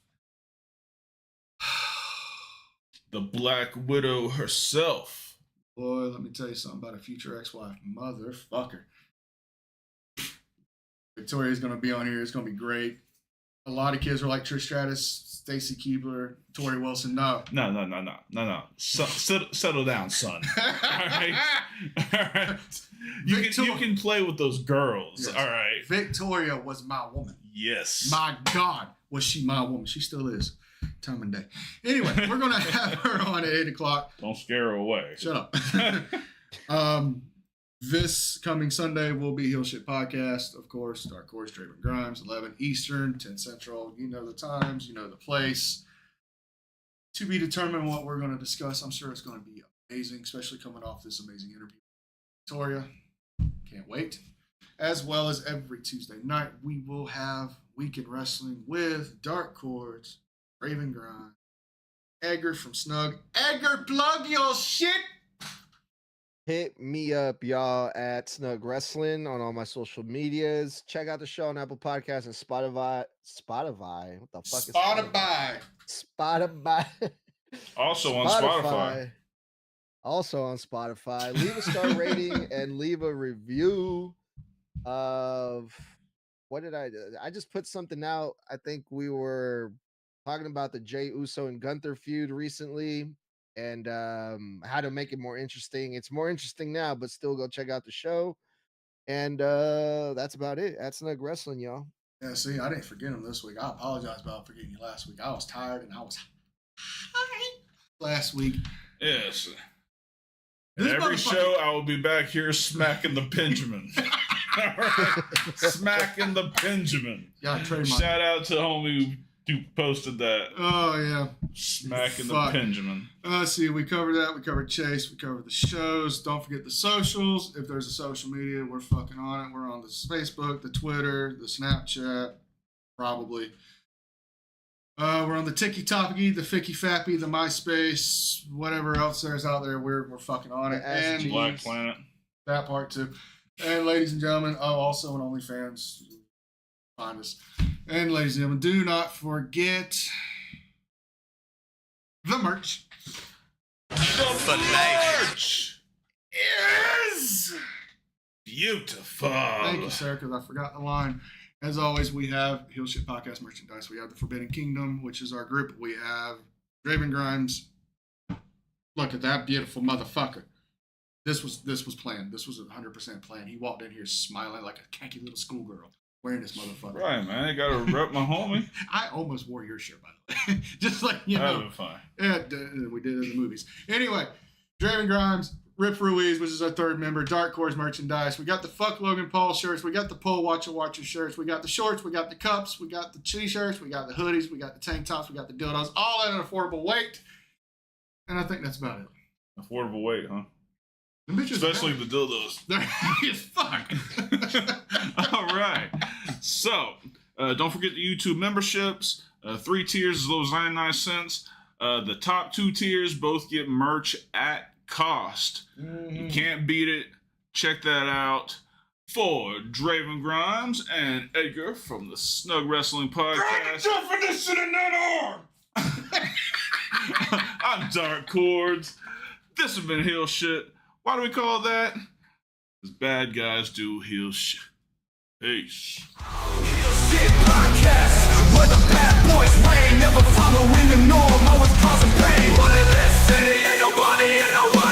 [SPEAKER 2] The Black Widow herself.
[SPEAKER 4] Boy, let me tell you something about a future ex-wife. Motherfucker. Victoria's going to be on here. It's going to be great. A lot of kids are like Trish Stratus, Stacy Keibler, Tori Wilson. No.
[SPEAKER 2] Settle down, son. All right. All right. You can play with those girls.
[SPEAKER 4] Yes.
[SPEAKER 2] All right.
[SPEAKER 4] Victoria was my woman.
[SPEAKER 2] Yes.
[SPEAKER 4] My God, was she my woman. She still is. Time and day. Anyway, we're going to have her on at 8 o'clock.
[SPEAKER 2] Don't scare her away.
[SPEAKER 4] Shut up. This coming Sunday will be Heel Shit Podcast, of course. Dark Cordz, Draven Grimes, 11 Eastern, 10 Central. You know the times, you know the place. To be determined what we're going to discuss. I'm sure it's going to be amazing, especially coming off this amazing interview with Victoria. Can't wait. As well as every Tuesday night, we will have Weekend Wrestling with Dark Cordz, Draven Grimes, Edgar from Snug. Edgar, plug your shit!
[SPEAKER 3] Hit me up, y'all, at Snug Wrestling on all my social medias. Check out the show on Apple Podcasts and Spotify. What the fuck is
[SPEAKER 4] Spotify?
[SPEAKER 3] Spotify.
[SPEAKER 2] Also on Spotify.
[SPEAKER 3] Also on Spotify. Leave a star rating and leave a review of what did I do? I just put something out. I think we were talking about the Jey Uso and Gunther feud recently, and how to make it more interesting. It's more interesting now, but still go check out the show. And that's about it. That's Snug Wrestling, y'all.
[SPEAKER 4] Yeah, see, I didn't forget him this week. I apologize about forgetting you last week. I was tired and I was high last week.
[SPEAKER 2] Yes.
[SPEAKER 4] This
[SPEAKER 2] In every
[SPEAKER 4] motherfucker-
[SPEAKER 2] show, I will be back here smacking the Benjamin. All right? Smacking the Benjamin.
[SPEAKER 4] Yeah, trademark.
[SPEAKER 2] Shout out to the homie who posted that.
[SPEAKER 4] Oh, yeah.
[SPEAKER 2] Smacking
[SPEAKER 4] Fuck.
[SPEAKER 2] the Benjamin.
[SPEAKER 4] See, we covered that. We covered Chase. We covered the shows. Don't forget the socials. If there's a social media, we're fucking on it. We're on the Facebook, the Twitter, the Snapchat, probably. We're on the Tiki-Topicy, the Ficky-Fappy, the MySpace, whatever else there's out there. We're fucking on it.
[SPEAKER 3] The
[SPEAKER 4] And
[SPEAKER 3] SG.
[SPEAKER 2] Black Planet.
[SPEAKER 4] that part too. And ladies and gentlemen, also on OnlyFans, find us. And ladies and gentlemen, do not forget the merch.
[SPEAKER 2] The merch
[SPEAKER 4] Is
[SPEAKER 2] beautiful.
[SPEAKER 4] thank you, sir, because I forgot the line. As always, we have Heel Shit Podcast merchandise. We have the Forbidden Kingdom, which is our group. We have Draven Grimes. Look at that beautiful motherfucker. This was planned. This was 100% planned. He walked in here smiling like a khaki little schoolgirl wearing this motherfucker.
[SPEAKER 2] Right, man. I gotta rep my homie.
[SPEAKER 4] I almost wore your shirt, by the way. Just like, you
[SPEAKER 2] That'd
[SPEAKER 4] know.
[SPEAKER 2] been fine.
[SPEAKER 4] Yeah, we did it in the movies. Anyway, Draven Grimes, Rip Ruiz, which is our third member, Dark Horse merchandise. We got the Fuck Logan Paul shirts. We got the Pole Watcher shirts. We got the shorts. We got the cups. We got the t-shirts. We got the hoodies. We got the tank tops. We got the dildos. All at an affordable weight. And I think that's about it.
[SPEAKER 2] Affordable weight, huh?
[SPEAKER 4] The bitches
[SPEAKER 2] Especially the dildos.
[SPEAKER 4] they're heavy as fuck.
[SPEAKER 2] All right. So, don't forget the YouTube memberships. 3 tiers is those 99 cents. The top 2 tiers both get merch at cost. You can't beat it. Check that out. For Draven Grimes and Edgar from the Snug Wrestling Podcast.
[SPEAKER 4] definition in that arm.
[SPEAKER 2] I'm Dark Cordz. This has been Heel Shit. Why do we call it that? Because bad guys do heel shit. Peace.
[SPEAKER 1] Shit podcast, where the bad boys reign, never following the norm, always causing pain. But in this city, ain't nobody in the world.